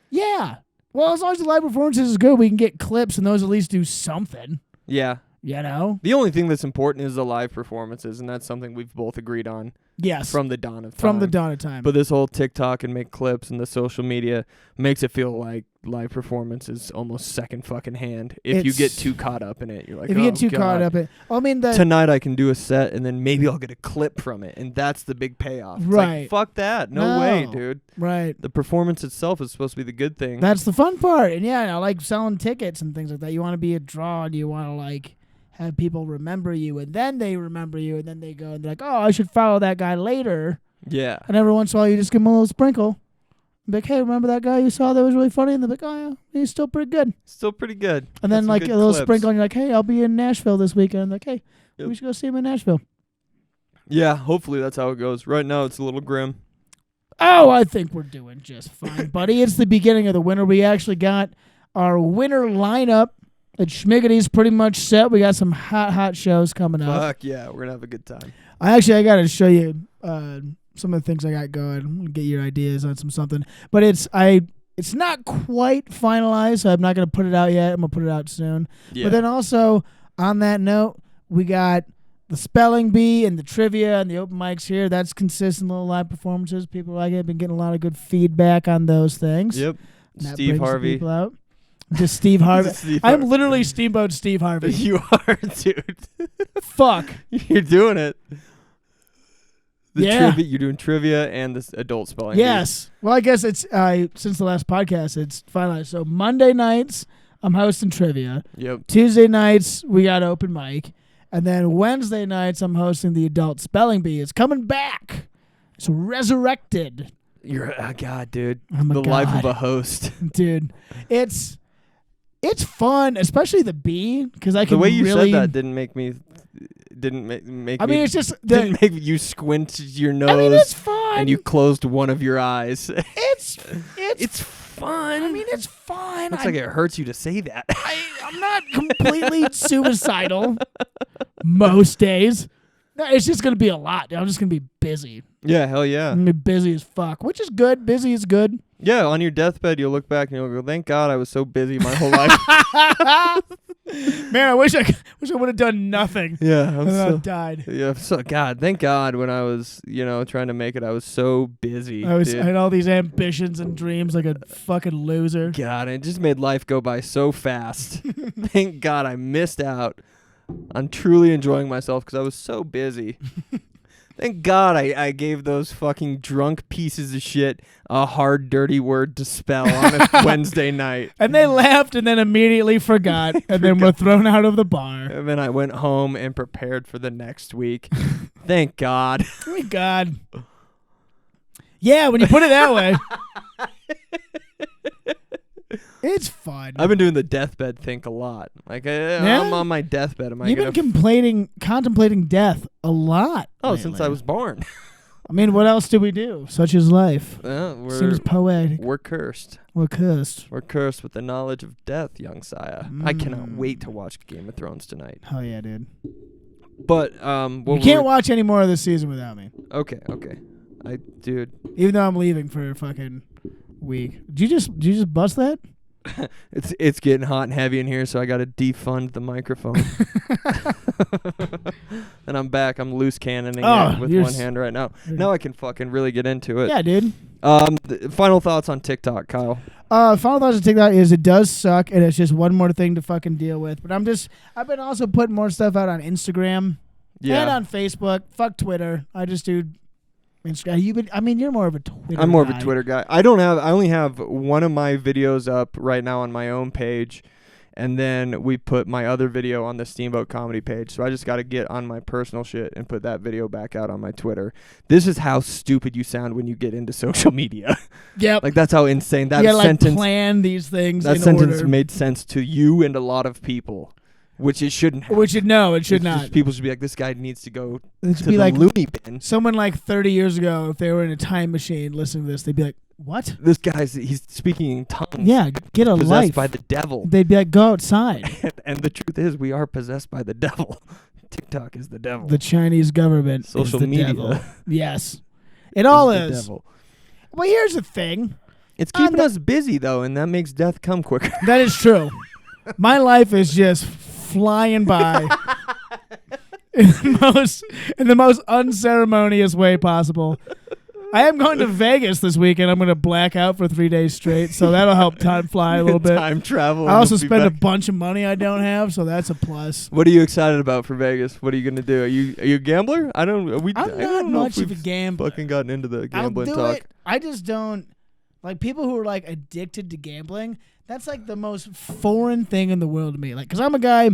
Yeah. Well, as long as the live performances is good, we can get clips and those at least do something. Yeah. You know? The only thing that's important is the live performances, and that's something we've both agreed on. Yes. From the dawn of time. From the dawn of time. But this whole TikTok and make clips and the social media makes it feel like live performance is almost second fucking hand. If you get too caught up in it, you're like, if you get too caught up in it. I mean, tonight I can do a set and then maybe I'll get a clip from it, and that's the big payoff. It's right. Like, fuck that. No way, dude. Right. The performance itself is supposed to be the good thing. That's the fun part. And yeah, I like selling tickets and things like that. You want to be a draw and you want to like have people remember you, and then they remember you, and then they go and they're like, oh, I should follow that guy later. Yeah. And every once in a while, you just give them a little sprinkle. Be like, hey, remember that guy you saw that was really funny? And they're like, oh, yeah, he's still pretty good. Still pretty good. And then like a little sprinkle, and you're like, hey, I'll be in Nashville this weekend. And like, hey, we should go see him in Nashville. Yeah, hopefully that's how it goes. Right now, it's a little grim. Oh, I think we're doing just fine, buddy. It's the beginning of the winter. We actually got our winter lineup at Schmiggity's pretty much set. We got some hot shows coming up. Fuck yeah, we're going to have a good time. I got to show you some of the things I got going. I'm gonna get your ideas on something. But it's not quite finalized, so I'm not going to put it out yet. I'm going to put it out soon. Yeah. But then also, on that note, we got the spelling bee and the trivia and the open mics here. That's consistent little live performances. People like it. I've been getting a lot of good feedback on those things. Yep. And that Steve brings the Harvey. people out. Just Steve Harvey. Steve I'm Harvey. literally Steamboat Steve Harvey. You are, dude. Fuck. You're doing it. Yeah. You're doing trivia and this adult spelling. Yes. Well, I guess it's since the last podcast, it's finalized. So Monday nights, I'm hosting trivia. Yep. Tuesday nights, we got open mic. And then Wednesday nights, I'm hosting the adult spelling bee. It's coming back. It's resurrected. You're a god, dude. I'm a the life of god. a host. Dude, it's fun, especially the bee, because I can The way you really, said that didn't make me. Didn't make. I mean, me, it's just didn't make you squint your nose. I mean, it's fun. And you closed one of your eyes. It's fun. I mean, it's fun. Looks like it hurts you to say that. I'm not completely suicidal most days. No, it's just going to be a lot. I'm just going to be busy. Yeah, hell yeah. I'm gonna be busy as fuck, which is good. Busy is good. Yeah, on your deathbed, you'll look back and you'll go, thank God I was so busy my whole life. Man, I wish I would have done nothing. Yeah, And then I died. Yeah, so God, thank God when I was, trying to make it, I was so busy. I dude. had all these ambitions and dreams like a fucking loser. God, it just made life go by so fast. Thank God I missed out on truly enjoying myself because I was so busy. Thank God I gave those fucking drunk pieces of shit a hard, dirty word to spell on a Wednesday night. And they laughed and then immediately forgot and then were thrown out of the bar. And then I went home and prepared for the next week. Thank God. Thank God. Yeah, when you put it that way. It's fun. I've been doing the deathbed think a lot. Like, I'm on my deathbed. You've been contemplating death a lot. Oh, since I was born. I mean, what else do we do? Such is life. Seems poetic. We're cursed. We're cursed. We're cursed with the knowledge of death, young sire. I cannot wait to watch Game of Thrones tonight. Oh, yeah, dude. But, you can't watch any more of this season without me. Okay. Dude. Even though I'm leaving for a fucking week. Did you just bust that? It's getting hot and heavy in here, so I got to defund the microphone. And I'm back. I'm loose cannoning it with one hand right now. Now I can fucking really get into it. Yeah, dude. Final thoughts on TikTok, Kyle. Final thoughts on TikTok is it does suck, and it's just one more thing to fucking deal with. But I've been also putting more stuff out on Instagram and on Facebook. Fuck Twitter. I just do Instagram. You're more of a Twitter guy. I'm more of a Twitter guy. I only have one of my videos up right now on my own page, and then we put my other video on the Steamboat Comedy page. So I just got to get on my personal shit and put that video back out on my Twitter. This is how stupid you sound when you get into social media. Yep. Like, that's how insane that sentence. sentence. Plan these things. That in sentence order. made sense to you and a lot of people. Which it shouldn't have. It should not. Just people should be like, this guy needs to go It to should be the like loony bin. someone like 30 years ago, if they were in a time machine listening to this, they'd be like, what? This he's speaking in tongues. Yeah, get a possessed life. by the devil. They'd be like, go outside. And the truth is, we are possessed by the devil. TikTok is the devil. The Chinese government Social is the media. devil. Yes. It all the is. devil. Well, here's the thing. It's keeping us busy, though, and that makes death come quicker. That is true. My life is just flying by in the most unceremonious way possible. I am going to Vegas this weekend. I'm going to black out for 3 days straight, so that'll help time fly a little bit. Time travel. I also spend a bunch of money I don't have, so that's a plus. What are you excited about for Vegas? What are you going to do? Are you a gambler? I don't know much if of a we've gambler. Fucking gotten into the gambling I'll do talk. it. I just don't like people who are like addicted to gambling. That's like the most foreign thing in the world to me. Like, cause I'm a guy,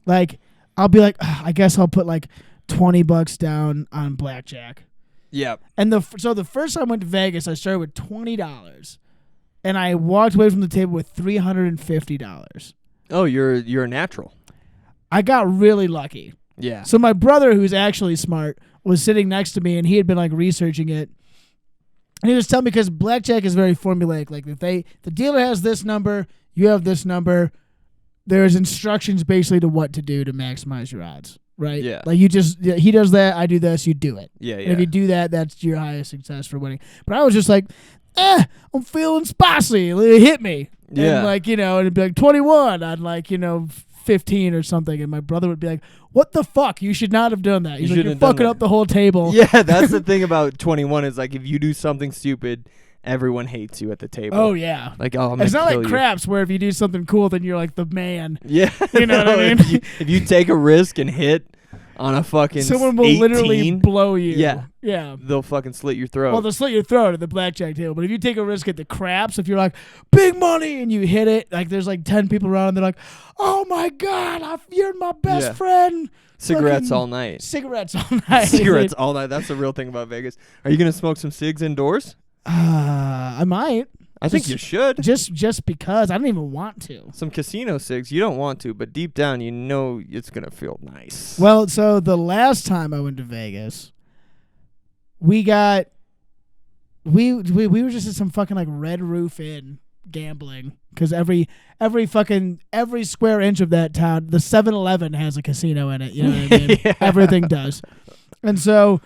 like, I'll be like, I guess I'll put like $20 down on blackjack. Yeah. And so the first time I went to Vegas, I started with $20, and I walked away from the table with $350. Oh, you're a natural. I got really lucky. Yeah. So my brother, who's actually smart, was sitting next to me, and he had been like researching it. And he was telling me, because blackjack is very formulaic. Like, if the dealer has this number, you have this number. There's instructions basically to what to do to maximize your odds, right? Yeah. Like, he does that, I do this, you do it. Yeah, And if you do that, that's your highest success for winning. But I was just like, I'm feeling spicy. Hit me. Yeah. And like, it'd be like 21 on 15 or something. And my brother would be like, what the fuck? You should not have done that. He's like, you're fucking up the whole table. Yeah, that's the thing about 21 is like if you do something stupid, everyone hates you at the table. Oh, yeah. Like, I'm it's not like you. craps where if you do something cool, then you're like the man. Yeah. You know what I mean? If you take a risk and hit on a fucking someone will 18, literally blow you. Yeah. Yeah. They'll fucking slit your throat. Well, they'll slit your throat at the blackjack table. But if you take a risk at the craps, if you're like, big money, and you hit it, like there's like 10 people around, and they're like, oh my God, you're my best friend. Cigarettes all night. Cigarettes all night. Cigarettes all night. That's the real thing about Vegas. Are you going to smoke some cigs indoors? I might. I think you should. Just because. I don't even want to. Some casino cigs. You don't want to, but deep down you know it's going to feel nice. Well, so the last time I went to Vegas, we were just at some fucking like Red Roof Inn gambling because every square inch of that town, the 7-Eleven has a casino in it. You know what I mean? Yeah. Everything does. And so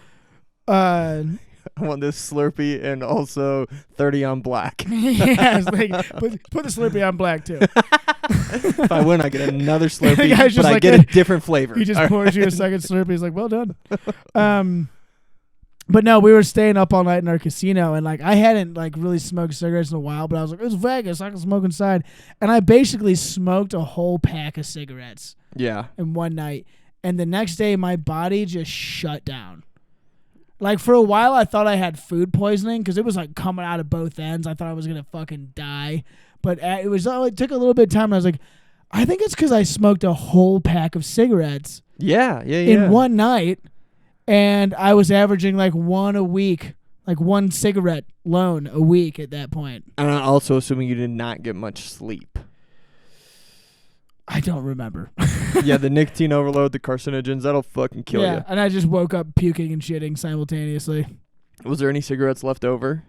I want this Slurpee and also 30 on black. Yeah, it's like, put the Slurpee on black too. If I win, I get another Slurpee, guy's just but I like get a different flavor. He just pours you a second Slurpee. He's like, well done. But no, we were staying up all night in our casino, and like I hadn't like really smoked cigarettes in a while, but I was like, it's Vegas, I can smoke inside. And I basically smoked a whole pack of cigarettes Yeah. in one night. And the next day, my body just shut down. Like, for a while, I thought I had food poisoning because it was, like, coming out of both ends. I thought I was going to fucking die. But it took a little bit of time, and I was like, I think it's because I smoked a whole pack of cigarettes Yeah. in one night, and I was averaging, like, one a week, like one cigarette loan a week at that point. And I'm also assuming you did not get much sleep. I don't remember. Yeah, the nicotine overload, the carcinogens, that'll fucking kill you. And I just woke up puking and shitting simultaneously. Was there any cigarettes left over?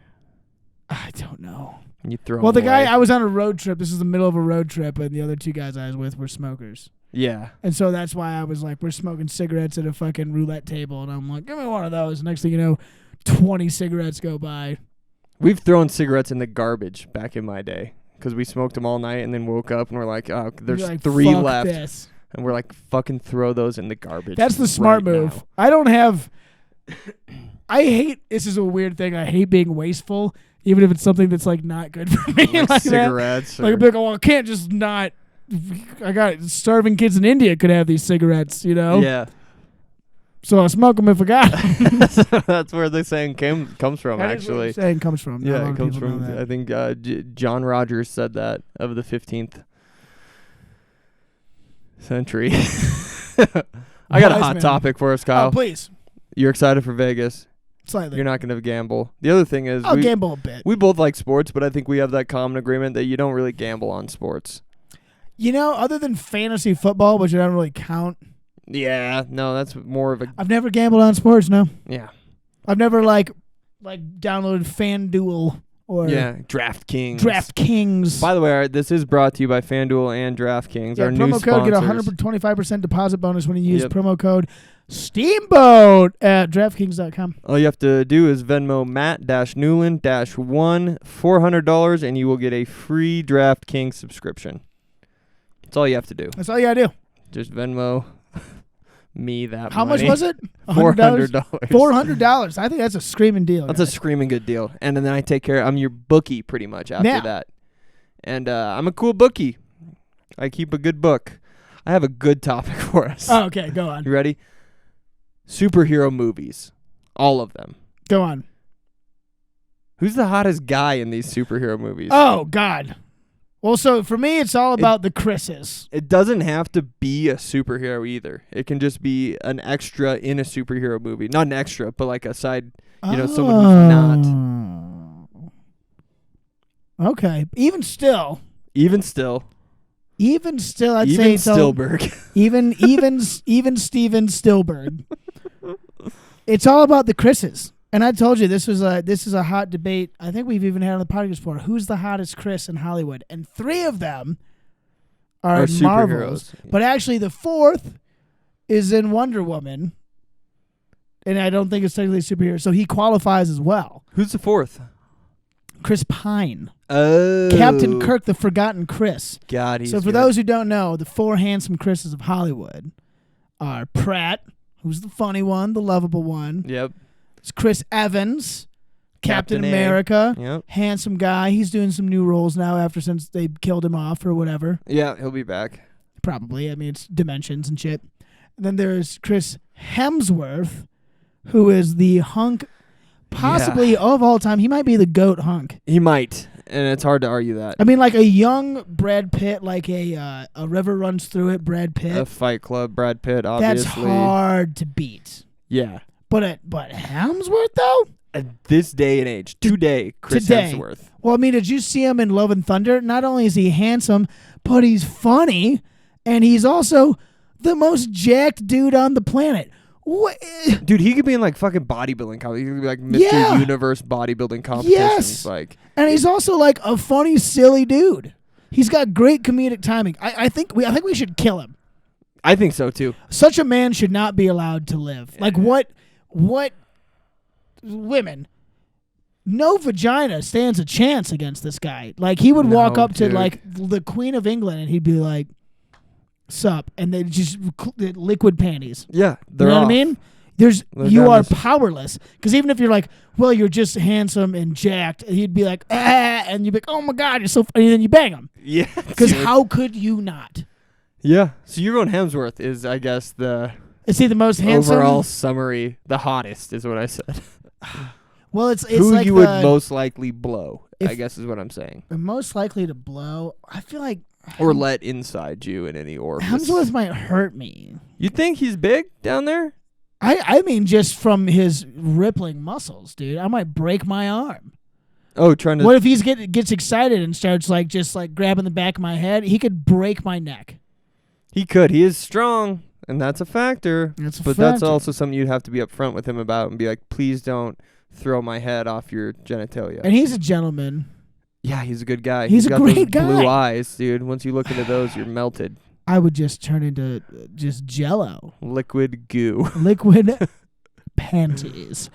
I don't know. And you throw Well, the them guy, away? I was on a road trip. This is the middle of a road trip, and the other two guys I was with were smokers. Yeah. And so that's why I was like, we're smoking cigarettes at a fucking roulette table. And I'm like, give me one of those. Next thing you know, 20 cigarettes go by. We've thrown cigarettes in the garbage back in my day because we smoked them all night and then woke up and we're like, oh, there's You're like, 3 fuck left. this. And we're like, fucking throw those in the garbage. That's the smart right move. now. I don't have. I hate. This is a weird thing. I hate being wasteful, even if it's something that's like not good for me. Like that. cigarettes. Like, or- I'd be like, oh, I can't just not. I got starving kids in India could have these cigarettes, you know? Yeah. So I smoke them if I got them. That's where the saying comes from, That is where the actually. saying comes from. Not a lot Yeah, it of comes people know from, that. I think John Rogers said that of the 15th century. I got a Wise hot man. topic for us, Kyle. Oh, please. You're excited for Vegas. Slightly. You're not going to gamble. The other thing is I'll gamble a bit. we both like sports, but I think we have that common agreement that you don't really gamble on sports. You know, other than fantasy football, which I don't really count, Yeah, no, that's more of a I've never gambled on sports, no. yeah. I've never, like downloaded FanDuel or Yeah, DraftKings. DraftKings. By the way, this is brought to you by FanDuel and DraftKings, Yeah, our new promo code, sponsors. get 125% deposit bonus when you use Yep. promo code Steamboat at DraftKings.com. All you have to do is Venmo Matt-Newland-1 $400 and you will get a free DraftKings subscription. That's all you have to do. That's all you gotta do. Just Venmo me that How money. much was it? $400. $400. I think that's a screaming deal. That's a guys. screaming good deal. And then I take care. I'm your bookie pretty much after Yeah. that. And I'm a cool bookie. I keep a good book. I have a good topic for us. Oh, okay, go on. You ready? Superhero movies. All of them. Go on. Who's the hottest guy in these superhero movies? Oh, God. Well, so for me, it's all about the Chris's. It doesn't have to be a superhero either. It can just be an extra in a superhero movie. Not an extra, but like a side, someone who's not. Okay. Even still, Even still. I'd say Even it's all- Stillberg. even Steven Stillberg. It's all about the Chris's. And I told you this is a hot debate. I think we've even had on the podcast before. Who's the hottest Chris in Hollywood? And 3 of them are Are Marvels. superheroes. But actually the 4th is in Wonder Woman. And I don't think it's technically a superhero. So he qualifies as well. Who's the 4th? Chris Pine. Oh. Captain Kirk, the Forgotten Chris. God, he's So for good. those who don't know, the 4 handsome Chris's of Hollywood are Pratt, who's the funny one, the lovable one. Yep. It's Chris Evans, Captain A. America, Yep. handsome guy. He's doing some new roles now since they killed him off or whatever. Yeah, he'll be back. Probably. I mean, it's dimensions and shit. And then there's Chris Hemsworth, who is the hunk, possibly of all time. He might be the GOAT hunk. He might, and it's hard to argue that. I mean, like a young Brad Pitt, like a river runs through it, Brad Pitt. A Fight Club, Brad Pitt, obviously. That's hard to beat. Yeah. But Hemsworth though? At this day and age, today, Chris Today. Hemsworth. Well, I mean, did you see him in Love and Thunder? Not only is he handsome, but he's funny, and he's also the most jacked dude on the planet. What? Dude, he could be in like fucking bodybuilding competitions. He could be like Mr. Yeah. Universe bodybuilding competitions. Yes. Like, And he's also like a funny, silly dude. He's got great comedic timing. I think we should kill him. I think so too. Such a man should not be allowed to live. Like what women no vagina stands a chance against this guy. Like, he would walk No, up to dude. like the Queen of England and he'd be like, "Sup," and they just liquid panties. Yeah, You they're know what I off. mean? They're You down are this- powerless. Because even if you're like, well, you're just handsome and jacked, he'd be like, and you'd be like, oh my God, you're so funny. And then you bang him. Yeah, Because dude. how could you not? Yeah, so you're going Hemsworth is, I guess, the Is he the most handsome? overall summary. The hottest is what I said. Well, it's Who like you would most likely blow, I if- guess is what I'm saying. the most likely to blow. I feel like Or let inside you in any orifice. Hemsworth might hurt me. You think he's big down there? I mean, just from his rippling muscles, dude. I might break my arm. Oh, trying to... What if he gets excited and starts just grabbing the back of my head? He could break my neck. He could. He is strong, and that's a factor. That's a But that's factor. also something you'd have to be upfront with him about and be like, please don't throw my head off your genitalia. And he's a gentleman. Yeah, he's a good guy. He's a got great those blue guy. eyes, dude. Once you look into those, you're melted. I would just turn into just Jello, Liquid goo. liquid panties.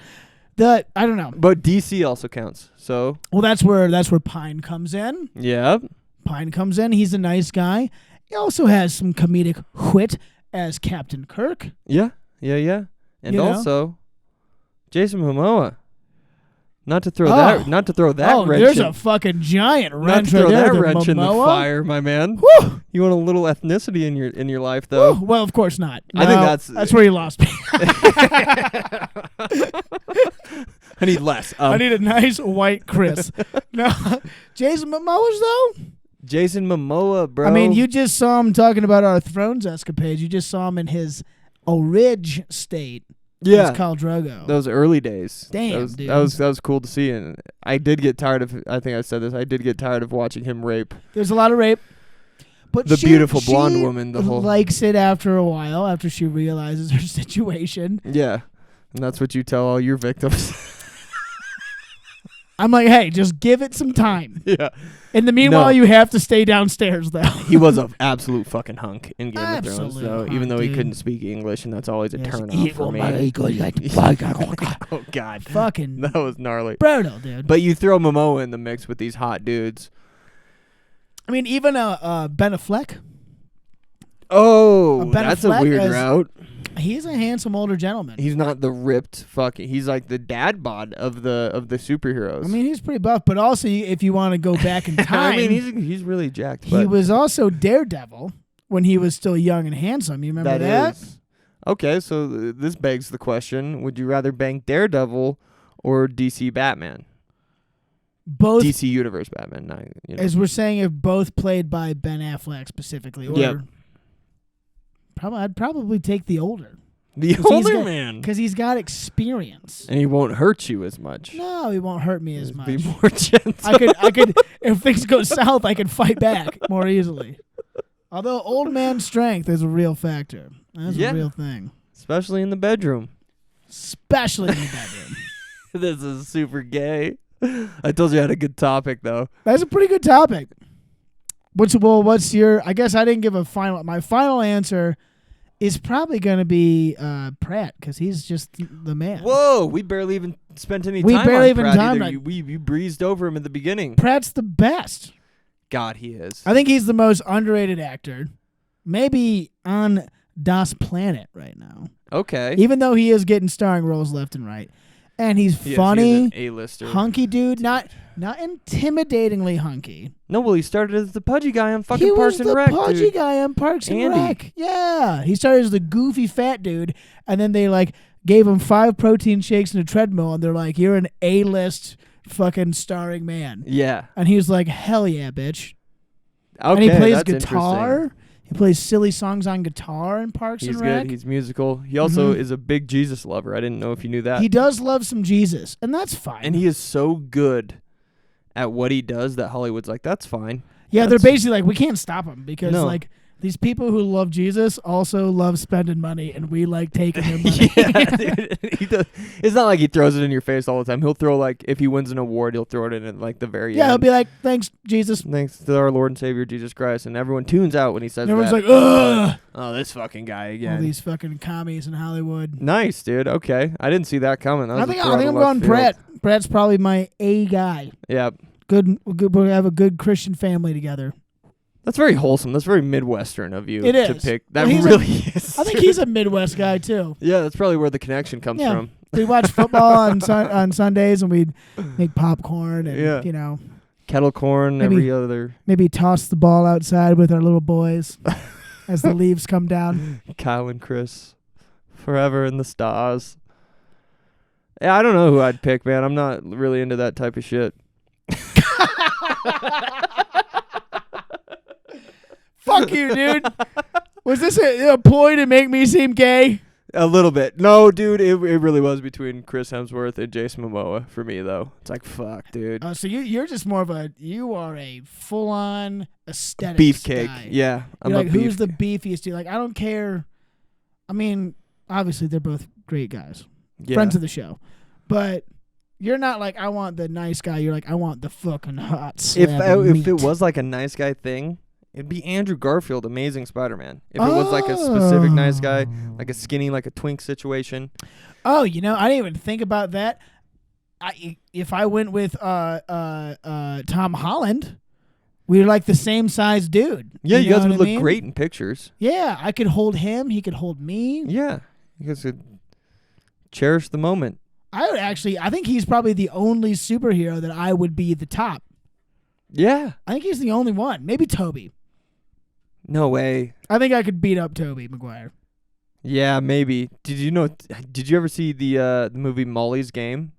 I don't know. But DC also counts. So, Well, that's where Pine comes in. yeah. Pine comes in. He's a nice guy. He also has some comedic wit as Captain Kirk. Yeah. And You know? also, Jason Momoa. Not to throw Oh. that Oh, wrench there's in, a fucking giant not wrench to throw right there. that to wrench in the Momoa. fire, my man. Whew. You want a little ethnicity in your life, though. Whew. Well, of course not. I think No, that's where you lost me. I need less. I need a nice white Chris. No, Jason Momoa's though. Jason Momoa, bro. I mean, you just saw him talking about our Thrones escapades. You just saw him in his Ridge state. yeah, as Khal Drogo. those early days. Damn, that was cool to see, and I did get tired of. I think I said this. I did get tired of watching him rape. There's a lot of rape. But The she, beautiful blonde she woman, the whole- likes it after a while, after she realizes her situation. Yeah, and that's what you tell all your victims. I'm like, hey, just give it some time. yeah, In the meanwhile, No. you have to stay downstairs, though. he was an absolute fucking hunk in Game of Thrones, Absolute though. hunk, Even though he dude. couldn't speak English, and that's always a Yes, turn off evil for me. Oh God, Fucking that was gnarly. brutal, dude. But you throw Momoa in the mix with these hot dudes. I mean, even Ben Affleck, Oh, Ben that's a Affleck weird as- route. he's a handsome older gentleman. He's not the ripped fucking. He's like the dad bod of the superheroes. I mean, he's pretty buff, but also if you want to go back in time, I mean, he's really jacked. he but was also Daredevil when he was still young and handsome. You remember that? is okay. So this begs the question: would you rather bang Daredevil or DC Batman? Both, DC Universe Batman. Not, you know. as we're saying, if both played by Ben Affleck specifically. Or Yep. I'd probably take the older. The 'Cause he's older got- man, Because he's got experience. and he won't hurt you as much. No, he won't hurt me as much. Be more gentle. I could, if things go south, I could fight back more easily. Although old man strength is a real factor. That's Yeah. a real thing. Especially in the bedroom. Especially in the bedroom. This is super gay. I told you I had a good topic though. That's a pretty good topic. What's your, I guess I didn't give a final, my final answer is probably going to be Pratt, because he's just the man. Whoa, we barely even spent any We time barely on even Pratt timed either. on- You breezed over him in the beginning. Pratt's the best. God, he is. I think he's the most underrated actor. Maybe on Das Planet right now. Okay. Even though he is getting starring roles left and right. And he's He is funny, an A-lister. hunky dude, not intimidatingly hunky. No, well, he started as the pudgy guy on fucking He was Parks the and Rec, pudgy dude. guy on Parks and Andy. Rec. Yeah. He started as the goofy fat dude, and then they gave him 5 protein shakes and a treadmill, and they're like, you're an A-list fucking starring man. Yeah. And he was like, hell yeah, bitch. Okay, And he plays that's guitar. interesting. He plays silly songs on guitar in Parks He's and Rec. good. He's musical. He also Mhm. is a big Jesus lover. I didn't know if you knew that. He does love some Jesus, and that's fine. And he is so good at what he does that Hollywood's like, that's fine. yeah, they're that's- basically like, we can't stop him because No. These people who love Jesus also love spending money, and we like taking their money. Yeah, dude. It's not like he throws it in your face all the time. He'll throw, like, if he wins an award, he'll throw it in at, like, the very Yeah, end. he'll be like, thanks, Jesus. Thanks to our Lord and Savior Jesus Christ, and everyone tunes out when he says And everyone's that. like, ugh. Oh, this fucking guy All again. these fucking commies in Hollywood. Nice, dude. Okay, I didn't see that coming. That was I a think throw out I'm of left going field. Brett. Brett's probably my A guy. Yeah, Good. We have a good Christian family together. that's very wholesome. That's very Midwestern of you It to is. pick. That Well, he's really is. I think he's a Midwest guy too. Yeah, that's probably where the connection comes Yeah. from. We watch football on Sundays, and we'd make popcorn and Yeah. Kettle corn, Maybe- every other. maybe toss the ball outside with our little boys as the leaves come down. Kyle and Chris, forever in the stars. Yeah, I don't know who I'd pick, man. I'm not really into that type of shit. Fuck you, dude. Was this a ploy to make me seem gay? A little bit. No, dude, it really was between Chris Hemsworth and Jason Momoa for me, though. It's like, fuck, dude. So you're just more of you are a full on aesthetic Beefcake. guy. Yeah. I'm You're a like, who's the beef- beefiest dude? Like, I don't care. I mean, obviously they're both great guys, yeah. friends of the show, but you're not like, I want the nice guy. You're like, I want the fucking hot slab of If meat. it was like a nice guy thing, it'd be Andrew Garfield, Amazing Spider-Man. If it was like a specific nice guy, like a skinny, like a twink situation. Oh, I didn't even think about that. If I went with Tom Holland, we're like the same size dude. Yeah, you know guys what would I look mean? great in pictures. Yeah, I could hold him. He could hold me. Yeah. You guys could cherish the moment. I think he's probably the only superhero that I would be the top. Yeah. I think he's the only one. Maybe Toby. No way. I think I could beat up Toby Maguire. Yeah, maybe. Did you ever see the movie Molly's Game?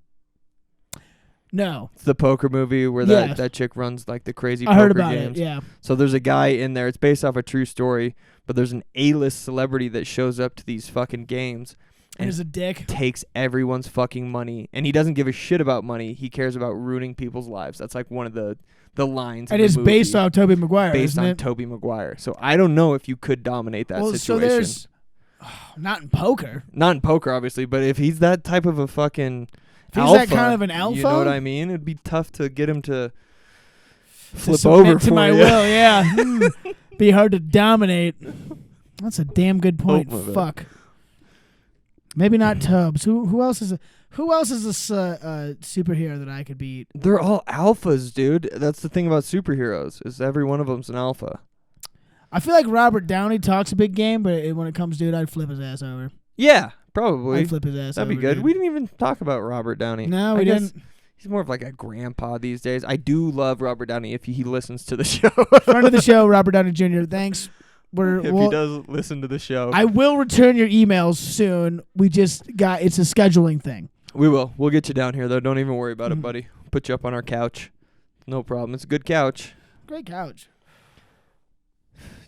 No, It's the poker movie where Yes. that chick runs like the crazy I poker heard about games. it. Yeah. So there's a guy in there. It's based off a true story, but there's an A-list celebrity that shows up to these fucking games And he's a dick. takes everyone's fucking money, and he doesn't give a shit about money. He cares about ruining people's lives. That's like one of the lines. And in it's the movie, based off Toby Maguire, based isn't on it? Toby Maguire. So I don't know if you could dominate that Well, situation. so there's not in poker. Not in poker, obviously, but if he's that type of a fucking If he's alpha, that kind of an alpha, you know what I mean? It'd be tough to get him to to flip submit over to for my you. will. Yeah, be hard to dominate. That's a damn good point. Hope of it. Fuck. Maybe not Tubbs. Who else is a superhero that I could beat? They're all alphas, dude. That's the thing about superheroes is every one of them's an alpha. I feel like Robert Downey talks a big game, but when it comes to it, I'd flip his ass over. Yeah, probably. I'd flip his ass That'd over. be good. dude. We didn't even talk about Robert Downey. No, I we guess didn't. He's more of like a grandpa these days. I do love Robert Downey if he listens to the show. Friend of the show, Robert Downey Jr. Thanks. If he does listen to the show. I will return your emails soon. It's a scheduling thing. We will. We'll get you down here, though. Don't even worry about Mhm. it, buddy. Put you up on our couch. No problem. It's a good couch. Great couch.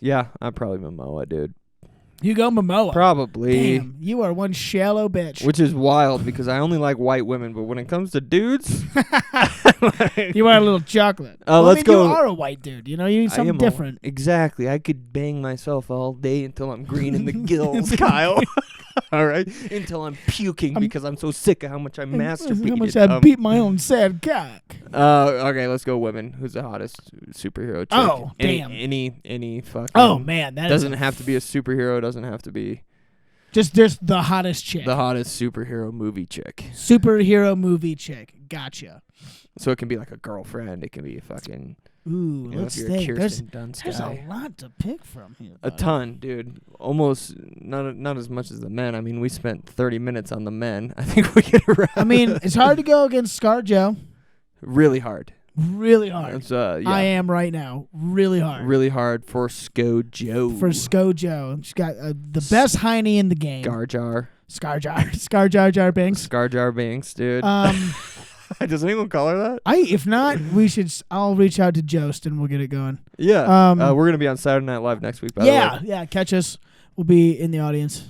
Yeah, I'm probably Momoa, dude. You go Momoa. Probably. Damn, you are one shallow bitch. Which is wild because I only like white women, but when it comes to dudes, You are a little chocolate. let's go. You are a white dude. You need I something am different. Exactly. I could bang myself all day until I'm green in the gills, Kyle. All right? Until I'm puking because I'm so sick of how much I masturbated. How much I beat my own sad cock. Okay, let's go women. Who's the hottest superhero chick? Oh, damn. Any fucking... Oh man, that doesn't is have to be a superhero. Doesn't have to be just the hottest chick. the hottest superhero movie chick. Superhero movie chick. Gotcha. So it can be like a girlfriend. It can be a fucking... Ooh, You know, let's if you're a think. There's Kirsten Dunst a guy. lot to pick from here. A buddy. ton, dude. Almost not as much as the men. I mean, we spent 30 minutes on the men. I think we get around. I mean, it's hard to go against ScarJo. really hard. Really hard. It's yeah, I am right now. Really hard. really hard for ScoJo. For ScoJo. She's got the best hiney in the game. Scarjar. Scar Banks. Scarjar Banks, dude. Does anyone call her that? If not, I'll reach out to Jost and we'll get it going. Yeah. We're gonna be on Saturday Night Live next week. By the way. Yeah. Catch us. We'll be in the audience.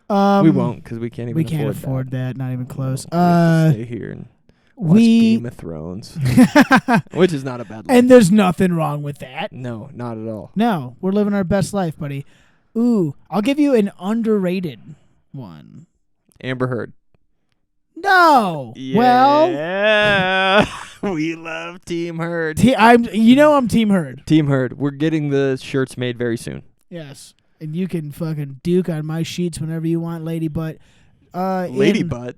We won't because we can't even. We can't afford afford that. Not even close. that. We have to stay here. Watch Game of Thrones, which is not a bad life. And there's nothing wrong with that. No, not at all. No, we're living our best life, buddy. Ooh, I'll give you an underrated one. Amber Heard. No. Well, Yeah. We love Team Heard. I'm Team Heard. Team Heard. We're getting the shirts made very soon. Yes. And you can fucking duke on my sheets whenever you want, lady butt. Lady Butt.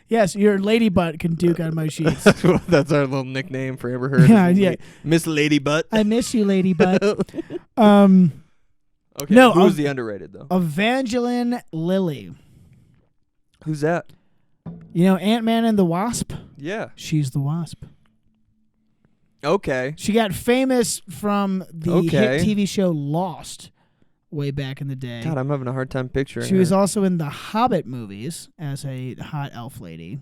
Yes, your lady butt can duke on my sheets. That's our little nickname for Amber Heard. Yeah. Miss Lady Butt. I miss you, lady butt. Okay. No, who's the underrated though? Evangeline Lilly. Who's that? You know Ant-Man and the Wasp? Yeah. She's the Wasp. Okay. She got famous from the hit TV show Lost way back in the day. God, I'm having a hard time picturing She was her. also in the Hobbit movies as a hot elf lady.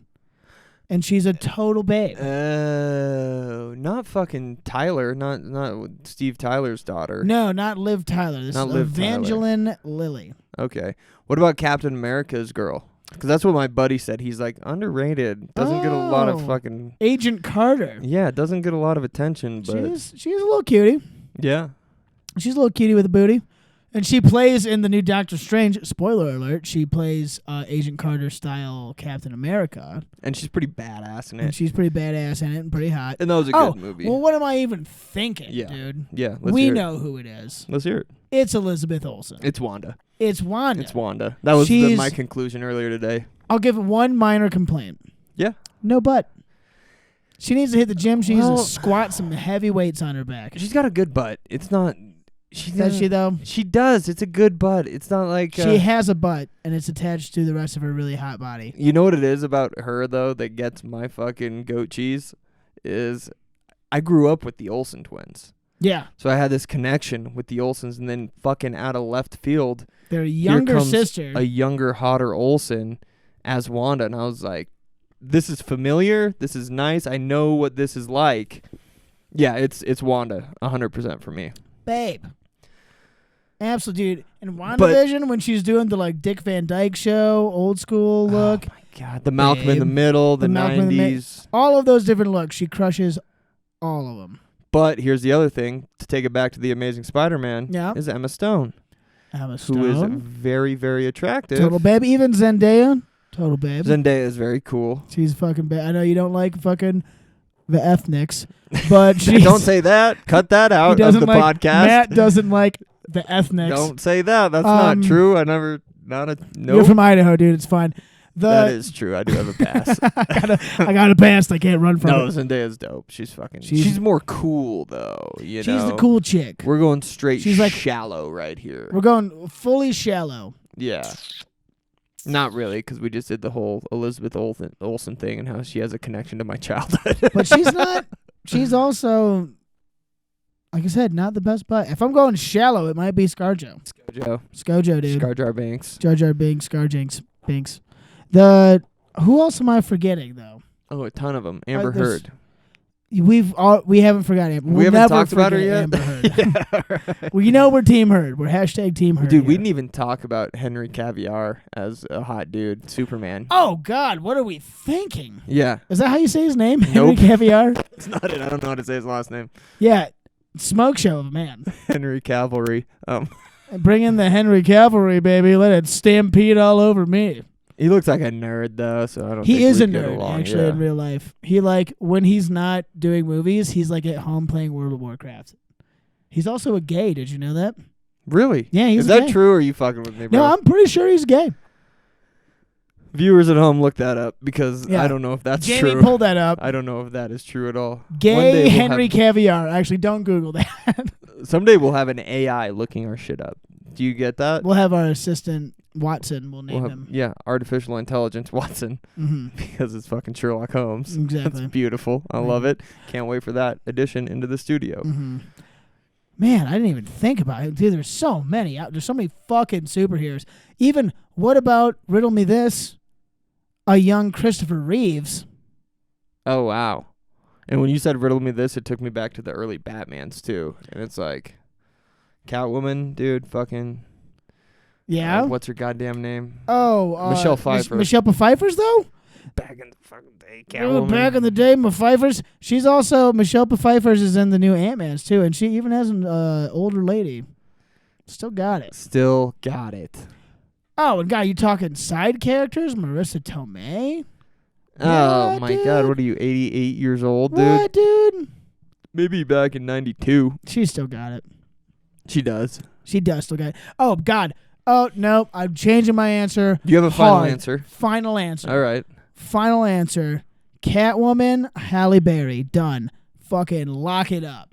And she's a total babe. Oh, not fucking Tyler, not Steve Tyler's daughter. No, not Liv Tyler. This Not is Liv Tyler. Evangeline Lilly. Okay. What about Captain America's girl? Because that's what my buddy said. He's like, underrated. Doesn't get a lot of Oh. fucking... Agent Carter. Yeah, it doesn't get a lot of attention, but... She's a little cutie. Yeah. She's a little cutie with a booty. And she plays in the new Doctor Strange. Spoiler alert. She plays Agent Carter style Captain America. And she's pretty badass in And it. she's pretty badass in it and pretty hot. And that was a good movie. Well, what am I even thinking, Yeah. dude? Yeah, let's We hear it. know who it is. Let's hear it. It's Elizabeth Olsen. It's Wanda. It's Wanda. It's Wanda. That was She's- my conclusion earlier today. I'll give one minor complaint. Yeah. No butt. She needs to hit the gym. She needs Well- to squat some heavy weights on her back. She's got a good butt. It's not... Does she, though? She does. It's a good butt. It's not like... She has a butt, and it's attached to the rest of her really hot body. You know what it is about her, though, that gets my fucking goat cheese? Is I grew up with the Olsen twins. Yeah. So I had this connection with the Olsens, and then fucking out of left field, Their younger comes sister. a younger, hotter Olsen as Wanda. And I was like, this is familiar. This is nice. I know what this is like. Yeah, it's Wanda, 100% for me. Babe. Absolutely, dude. In WandaVision, when she's doing the like Dick Van Dyke show, old school look, Oh my God, the Malcolm in the Babe. Middle, the Malcolm in the 90s. all of those different looks, she crushes all of them. But here's the other thing, to take it back to the Amazing Spider-Man, Yeah. is Emma Stone, Emma who is Stone. very, very attractive. Total babe. Even Zendaya, total babe. Zendaya is very cool. She's fucking babe. I know you don't like fucking the ethnics, but she's, Don't say that. Cut that he out of doesn't the like, podcast. Matt doesn't like the ethnics. Don't say that. That's Um, not true. I never... Not a... You're Nope. from Idaho, dude. It's fine. That is true. I do have a pass. I got a pass. I can't run from No, it. Zendaya's dope. She's fucking... She's- She's more cool, though. You She's know? the cool chick. We're going straight She's like- shallow right here. We're going fully shallow. Yeah. Not really, because we just did the whole Elizabeth Olsen thing and how she has a connection to my childhood. But she's not. She's also, like I said, not the best butt. If I'm going shallow, it might be ScarJo. Joe. ScarJo, dude. Scar Jar Banks. Jar Jar Binks, Binks. Who else am I forgetting though? Oh, a ton of them. Amber there's- Heard. We haven't forgotten Amber. We We'll haven't never talked about her forget yet? Amber Heard. Yeah, right. Well, you know we're Team Heard. We're hashtag Team Heard. Dude, we here. didn't even talk about Henry Caviar as a hot dude, Superman. Oh God, what are we thinking? Yeah, Is that how you say his name? Nope. Henry Caviar. it's not it. I don't know how to say his last name. Yeah, smoke show of a man. Henry Cavalry. Bring in the Henry Cavalry, baby. Let it stampede all over me. He looks like a nerd though, so I don't. He think is a we'd get nerd, along. actually, Yeah. in real life. He when he's not doing movies, he's like at home playing World of Warcraft. He's also a gay. Did you know that? Really? Yeah, he's Is a that gay. true, or are you fucking with me, bro? No, I'm pretty sure he's gay. Viewers at home, look that up because Yeah. I don't know if that's Jamie true. pulled that up. I don't know if that is true at all. One day Gay we'll Henry Caviar. Actually, don't Google that. Someday we'll have an AI looking our shit up. Do you get that? We'll have our assistant Watson. We'll name We'll have- him. yeah, artificial intelligence Watson Mm-hmm. because it's fucking Sherlock Holmes. Exactly. That's beautiful. I love it. Can't wait for that addition into the studio. Mm-hmm. Man, I didn't even think about it. Dude, there's so many out. There's so many fucking superheroes. Even what about riddle me this? A young Christopher Reeves. Oh wow! And when you said riddle me this, it took me back to the early Batmans too. And it's like Catwoman, dude, fucking. Yeah. What's her goddamn name? Oh, Michelle Pfeiffer. Michelle Pfeiffer's though. Back in the fucking day, Oh, Catwoman. back in the day, Pfeiffer's. She's also Michelle Pfeiffer's is in the new Ant-Man's too, and she even has an older lady. Still got it. Still got it. Oh, and God, you talking side characters? Marissa Tomei? Oh Yeah, my dude. God, what are you, 88 years old, dude? What, dude? Maybe back in 92. She still got it. She does. She does still got it. Oh, God. Oh, no. I'm changing my answer. Do you have a final Hard. answer? Final answer. All right. Final answer. Catwoman, Halle Berry. Done. Fucking lock it up.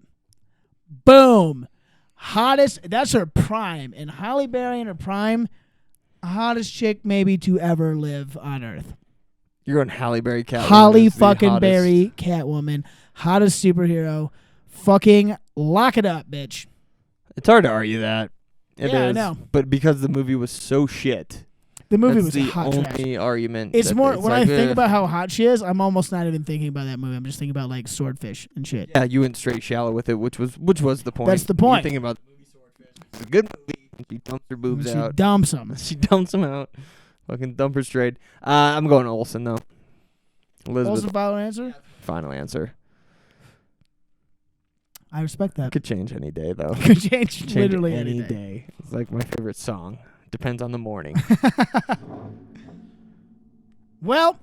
Boom. Hottest. That's her prime. And Halle Berry in her prime, hottest chick maybe to ever live on Earth. You're going Halle Berry Catwoman. Halle as the fucking hottest. Berry Catwoman. Hottest superhero. Fucking lock it up, bitch. It's hard to argue that. It Yeah, I is, know. But because the movie was so shit, The movie that's was the hot trash. only argument. It's that more when like, I think about how hot she is, I'm almost not even thinking about that movie. I'm just thinking about like Swordfish and shit. Yeah, you went straight shallow with it, which was the point. That's the point. You're thinking about the movie Swordfish. It's a good movie. And she dumps her boobs She out. dumps them. She dumps them out. Fucking dump her straight. I'm going Olsen though. Elizabeth. Also, final answer. Final answer. I respect that. Could change any day though. Could change, Change literally any anything. day. It's like my favorite song. Depends on the morning. Well,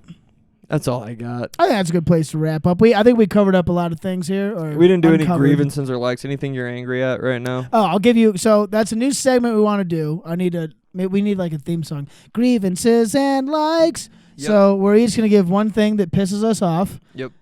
That's all I got. I think that's a good place to wrap up. I think we covered up a lot of things here. Or We didn't do any uncovered. grievances or likes. Anything you're angry at right now? Oh, I'll give you. So that's a new segment we want to do. We need like a theme song. Grievances and likes. Yep. So we're each gonna give one thing that pisses us off. Yep.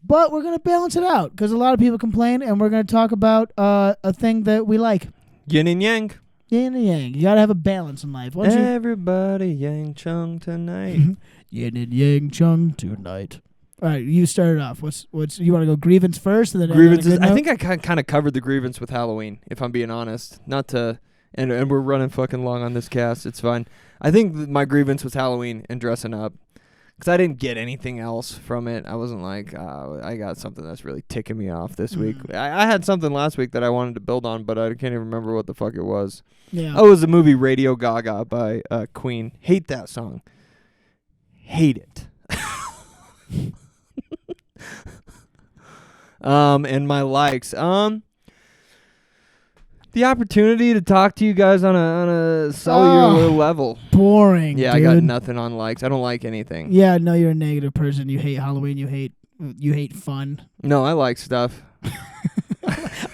But we're gonna balance it out because a lot of people complain, and we're gonna talk about a thing that we like. Yin and yang. Yin and yang. You gotta have a balance in life. Once you Everybody yang chung tonight. yin and yang chung tonight. All right, you start it off. What's you want to go grievance first, and then end on a Grievances. good I note? think I kind of covered the grievance with Halloween, if I'm being honest. Not to, and we're running fucking long on this cast. It's fine. I think my grievance was Halloween and dressing up. Because I didn't get anything else from it. I wasn't like, I got something that's really ticking me off this week. I had something last week that I wanted to build on, but I can't even remember what the fuck it was. Yeah. Oh, it was the movie Radio Gaga by Queen. Hate that song. Hate it. And my likes. The opportunity to talk to you guys on a cellular level. Boring. Yeah, dude. I got nothing on likes. I don't like anything. Yeah, no, you're a negative person. You hate Halloween. You hate fun. No, I like stuff.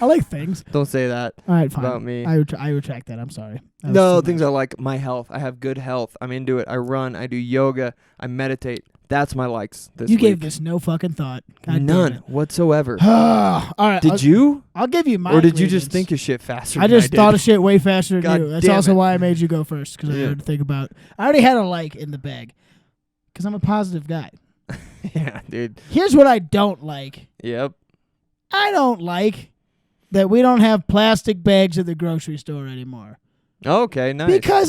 I like things. Don't say that All right, fine. about me. I retract that. I'm sorry. That was No, too things much. I like. My health. I have good health. I'm into it. I run. I do yoga. I meditate. That's my likes this You week. gave this no fucking thought. God damn None it. whatsoever. All right. Did you? I'll give you my. Or did you just grievance. think of shit faster I than just I thought did? of shit way faster than God you. That's damn also it. why I made you go first because I Yeah. had to think about. I already had a like in the bag because I'm a positive guy. Yeah, dude. Here's what I don't like. Yep. I don't like that we don't have plastic bags at the grocery store anymore. Okay, nice. Because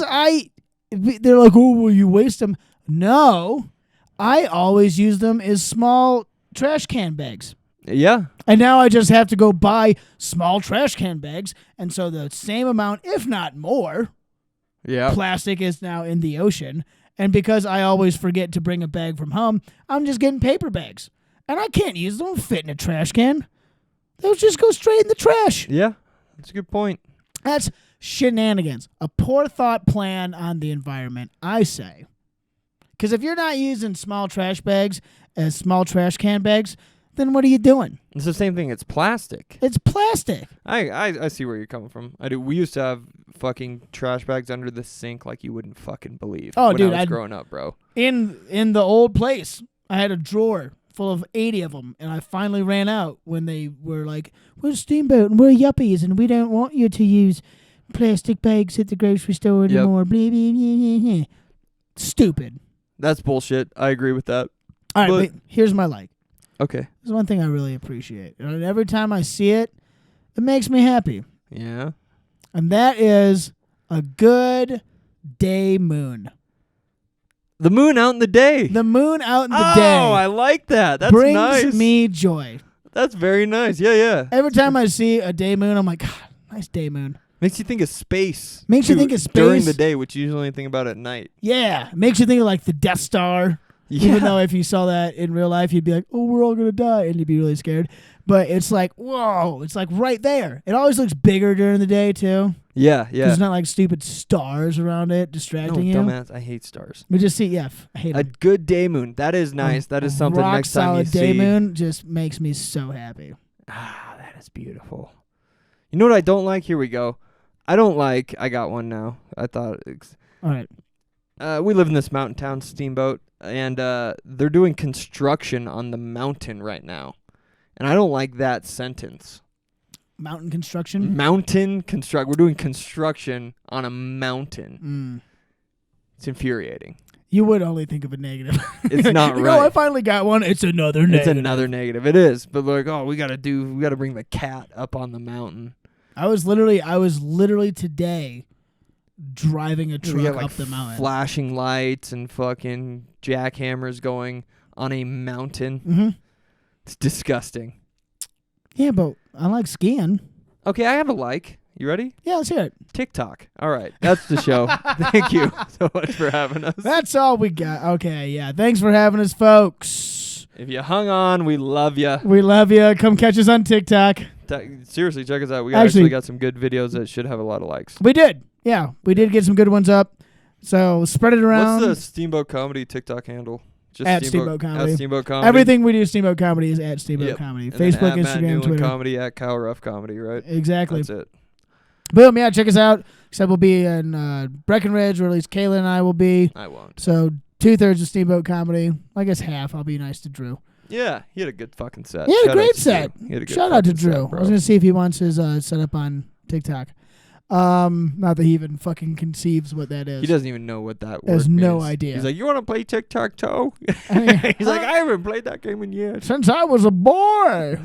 they're like, oh, well, you waste them. No, I always use them as small trash can bags. Yeah. And now I just have to go buy small trash can bags. And so the same amount, if not more, Yeah. plastic is now in the ocean. And because I always forget to bring a bag from home, I'm just getting paper bags. And I can't use them, fit in a trash can. They'll just go straight in the trash. Yeah. That's a good point. That's shenanigans. A poor thought plan on the environment, I say. Because if you're not using small trash bags as small trash can bags, then what are you doing? It's the same thing. It's plastic. It's plastic. I see where you're coming from. I do. We used to have fucking trash bags under the sink like you wouldn't fucking believe. Oh, when dude, I was I'd- growing up, bro. In the old place, I had a drawer full of 80 of them, and I finally ran out when they were like, we're Steamboat and we're yuppies and we don't want you to use plastic bags at the grocery store Yep. anymore. Blah, blah, blah, blah, blah. Stupid. That's bullshit. I agree with that. All right, But- but here's my like. Okay. There's one thing I really appreciate. And every time I see it, it makes me happy. Yeah. And that is a good day moon. The moon out in the day. The moon out in the oh, day I like that. That's brings nice. me joy. That's very nice. Yeah, yeah. Every time I see a day moon, I'm like, God, nice day moon. Makes you think of space. Makes you too, think of during space. the day, which you usually only think about at night. Yeah. Makes you think of like the Death Star. Even though if you saw that in real life, you'd be like, oh, we're all going to die. And you'd be really scared. But it's like, whoa, it's like right there. It always looks bigger during the day, too. Yeah, yeah. There's not like stupid stars around it distracting you. Dumbass. I hate stars. We just see, I hate A it. good day moon. That is nice. That is something Rock next time you solid day see. moon just makes me so happy. Ah, that is beautiful. You know what I don't like? Here we go. I got one now. I thought. All right. We live in this mountain town, Steamboat, and they're doing construction on the mountain right now. And I don't like that sentence. Mountain construction? We're doing construction on a mountain. It's infuriating. You would only think of a negative. It's not you right. know, I finally got one. It's another negative. It's another negative. It is. But like, we got to bring the cat up on the mountain. I was literally today driving a We truck got, like, up the mountain. flashing lights and fucking jackhammers going on a mountain. Mm-hmm. It's disgusting. Yeah, but I like skiing. Okay, I have a like. You ready? Yeah, let's hear it. TikTok. All right, that's the show. Thank you so much for having us. That's all we got. Okay, yeah. Thanks for having us, folks. If you hung on, we love you. We love you. Come catch us on TikTok. Seriously, check us out. We Actually actually got some good videos that should have a lot of likes. We did. Yeah, we did get some good ones up. So spread it around. What's the Steamboat Comedy TikTok handle? Just At Steamboat Comedy. At Steamboat Comedy. Everything we do Steamboat Comedy is at Steamboat Yep. Comedy. And then Facebook, at Matt Instagram, Newland Twitter. Comedy, at Kyle Ruff Comedy, right? Exactly. That's it. Boom, yeah, check us out. Except we'll be in Breckenridge, or at least Kayla and I will be. I won't. So 2/3 of Steamboat Comedy. I guess half. I'll be nice to Drew. Yeah, he had a good fucking set. He had a Shout out great to set. Drew. He had a good Shout out to fucking Drew. set, I bro. was going to see if he wants his setup on TikTok. Not that he even fucking conceives what that is. He doesn't even know what that word Has no means. idea. He's like, you want to play tic-tac-toe? I mean, He's like, I haven't played that game in years. since I was a boy.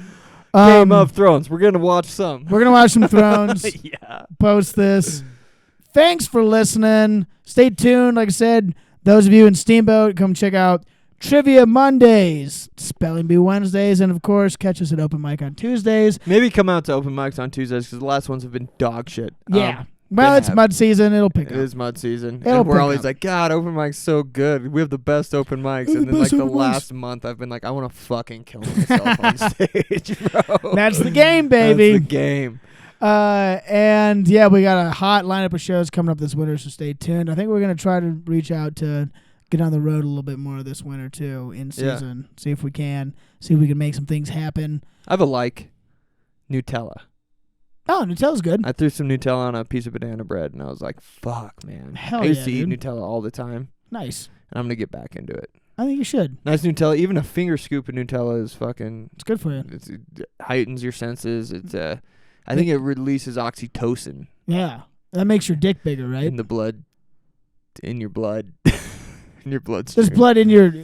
Game of Thrones. We're going to watch some. We're going to watch some Thrones. Yeah. Post this. Thanks for listening. Stay tuned. Like I said, those of you in Steamboat, come check out Trivia Mondays, Spelling Bee Wednesdays, and of course, catch us at Open Mic on Tuesdays. Maybe come out to open mics on Tuesdays because the last ones have been dog shit. Yeah. Well, they it's have. mud season. It'll pick It up. is mud season. It'll And we're pick always up. like, God, open mic's so good. We have the best open mics. We're And the then like best the open mics. last month, I've been like, I want to fucking kill myself on stage, bro. That's the game, baby. That's the game. And yeah, we got a hot lineup of shows coming up this winter, so stay tuned. I think we're going to try to reach out to get on the road a little bit more this winter, too, in season. See if we can. See if we can make some things happen. I have a like Nutella. Oh, Nutella's good. I threw some Nutella on a piece of banana bread, and I was like, fuck, man. Hell I used yeah, to eat dude. Nutella all the time, Nice. and I'm going to get back into it. I think you should. Nice Nutella. Even a finger scoop of Nutella is fucking... It's good for you. It heightens your senses. It's I think it releases oxytocin Yeah. That makes your dick bigger, right? in the blood, in your blood, in your bloodstream. There's blood in your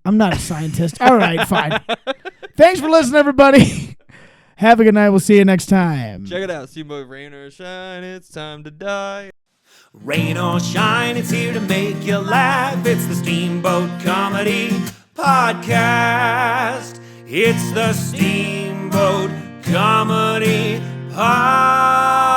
I'm not a scientist. All right, fine. Thanks for listening, everybody. Have a good night. We'll see you next time. Check it out. Steamboat, rain or shine, it's time to die. Rain or shine, it's here to make you laugh. It's the Steamboat Comedy Podcast. It's the Steamboat Comedy Podcast.